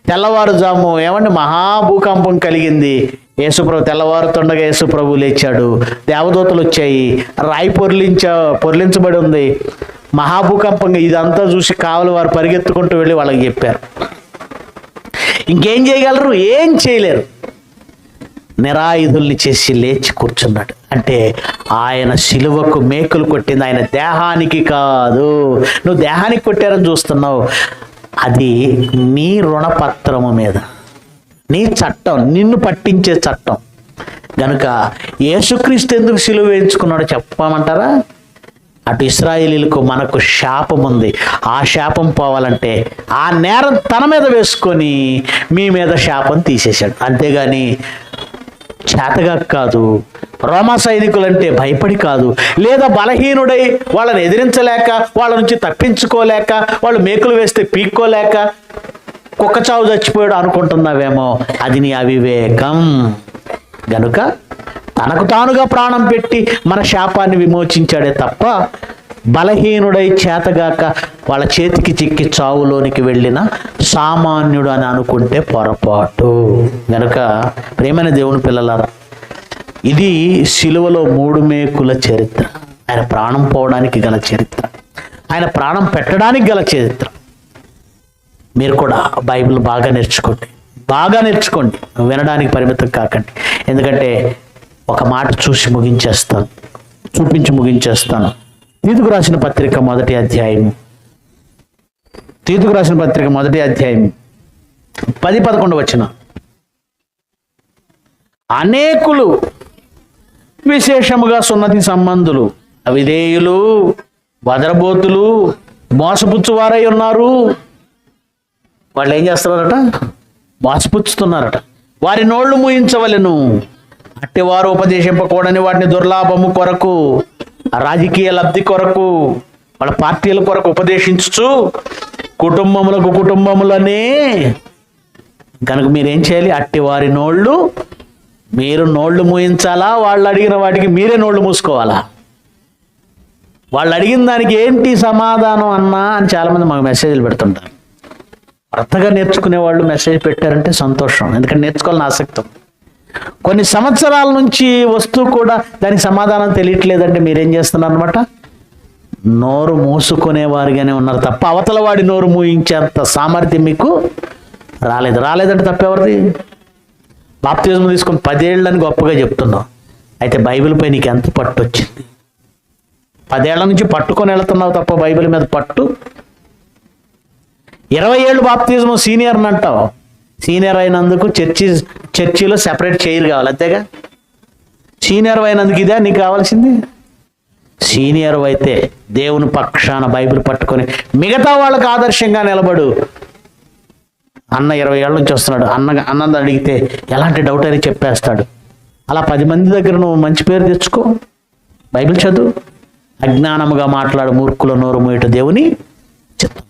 తెల్లవారుజాము ఏమంటే మహాభూకంపం కలిగింది. యేసుప్రభు తెల్లవారుతుండగా యేసుప్రభు లేచాడు. దేవదూతలు వచ్చాయి, రాయి పొర్లించబడి ఉంది. మహాభూకంపంగా ఇదంతా చూసి కావలి వారు పరిగెత్తుకుంటూ వెళ్ళి వాళ్ళకి చెప్పారు. ఇంకేం చేయగలరు? ఏం చేయలేరు. నిరాయుధుల్ని చేసి లేచి కూర్చున్నాడు. అంటే ఆయన శిలువకు మేకులు కొట్టింది ఆయన దేహానికి కాదు. నువ్వు దేహానికి కొట్టారని చూస్తున్నావు, అది నీ రుణపత్రము మీద, నీ చట్టం, నిన్ను పట్టించే చట్టం. గనుక యేసుక్రీస్తు ఎందుకు శిలువ వేయించుకున్నాడో చెప్పమంటారా? అటు ఇశ్రాయేలీలకు మనకు శాపం ఉంది. ఆ శాపం పోవాలంటే ఆ నేరం తన మీద వేసుకొని మీ మీద శాపం తీసేశాడు. అంతేగాని చేతగా కాదు, రోమా సైనికులంటే భయపడి కాదు, లేదా బలహీనుడై వాళ్ళని ఎదిరించలేక, వాళ్ళ నుంచి తప్పించుకోలేక, వాళ్ళు మేకులు వేస్తే పీక్కోలేక కుక్కచావు చచ్చిపోయాడు అనుకుంటున్నావేమో, అది నీ అవివేకం. గనుక తనకు తానుగా ప్రాణం పెట్టి మన శాపాన్ని విమోచించాడే తప్ప బలహీనుడై చేతగాక వాళ్ళ చేతికి చిక్కి చావులోనికి వెళ్ళిన సామాన్యుడు అని అనుకుంటే పొరపాటు. గనుక ప్రేమైన దేవుని పిల్లలారా, ఇది శిలువలో 3 మేకుల చరిత్ర. ఆయన ప్రాణం పోవడానికి గల చరిత్ర, ఆయన ప్రాణం పెట్టడానికి గల చరిత్ర. మీరు కూడా బైబిల్ బాగా నేర్చుకోండి, వినడానికి పరిమితం కాకండి. ఎందుకంటే ఒక మాట చూపించి ముగించేస్తాను. తీతుకు రాసిన పత్రిక మొదటి అధ్యాయం 10-11 వచనం. అనేకులు విశేషముగా సున్నతి సంబంధులు, అవిధేయులు, వదరబోతులు, మోసపుచ్చువారై ఉన్నారు. వాళ్ళు ఏం చేస్తున్నారట? మోసపుచ్చుతున్నారట. వారి నోళ్లు మూయించవలెను. అట్టివారు ఉపదేశింపకూడని వాటిని దుర్లాభము కొరకు, రాజకీయ లబ్ధి కొరకు, వాళ్ళ పార్టీల కొరకు ఉపదేశించుచు కుటుంబములనే. కనుక మీరేం చేయాలి? అట్టి వారి నోళ్ళు మీరు నోళ్ళు మూయించాలా? వాళ్ళు అడిగిన వాటికి మీరే నోళ్ళు మూసుకోవాలా? వాళ్ళు అడిగిన దానికి ఏంటి సమాధానం అన్నా అని చాలామంది మాకు మెసేజ్లు పెడుతుంటారు. కొత్తగా నేర్చుకునే వాళ్ళు మెసేజ్ పెట్టారంటే సంతోషం, ఎందుకంటే నేర్చుకోవాలని ఆసక్తి. కొన్ని సంవత్సరాల నుంచి వస్తూ కూడా దానికి సమాధానం తెలియట్లేదంటే మీరేం చేస్తున్నారు అనమాట? నోరు మూసుకునేవారిగానే ఉన్నారు తప్ప అవతల వాడి నోరు మూయించేంత సామర్థ్యం మీకు రాలేదంటే తప్పెవరిది? బాప్తిజం తీసుకొని 10 ఏళ్ళని గొప్పగా చెప్తున్నావు, అయితే బైబిల్ పై నీకు ఎంత పట్టు వచ్చింది? 10 ఏళ్ల నుంచి పట్టుకొని వెళుతున్నావు తప్ప బైబిల్ మీద పట్టు. 20 ఏళ్ళు బాప్తిజం సీనియర్ అని అంటావు. సీనియర్ అయినందుకు చర్చిలో సెపరేట్ చైర్ కావాలి, అంతేగా? సీనియర్ అయినందుకు ఇదే నీకు కావాల్సింది? సీనియర్ అయితే దేవుని పక్షాన బైబిల్ పట్టుకొని మిగతా వాళ్ళకి ఆదర్శంగా నిలబడు. అన్న 20 ఏళ్ళ నుంచి వస్తున్నాడు, అన్నది అడిగితే ఎలాంటి డౌట్ అని చెప్పేస్తాడు. అలా 10 మంది దగ్గర నువ్వు మంచి పేరు తెచ్చుకో. బైబిల్ చదువు. అజ్ఞానముగా మాట్లాడు మూర్ఖుల నోరు మూయట దేవుని చిత్తం.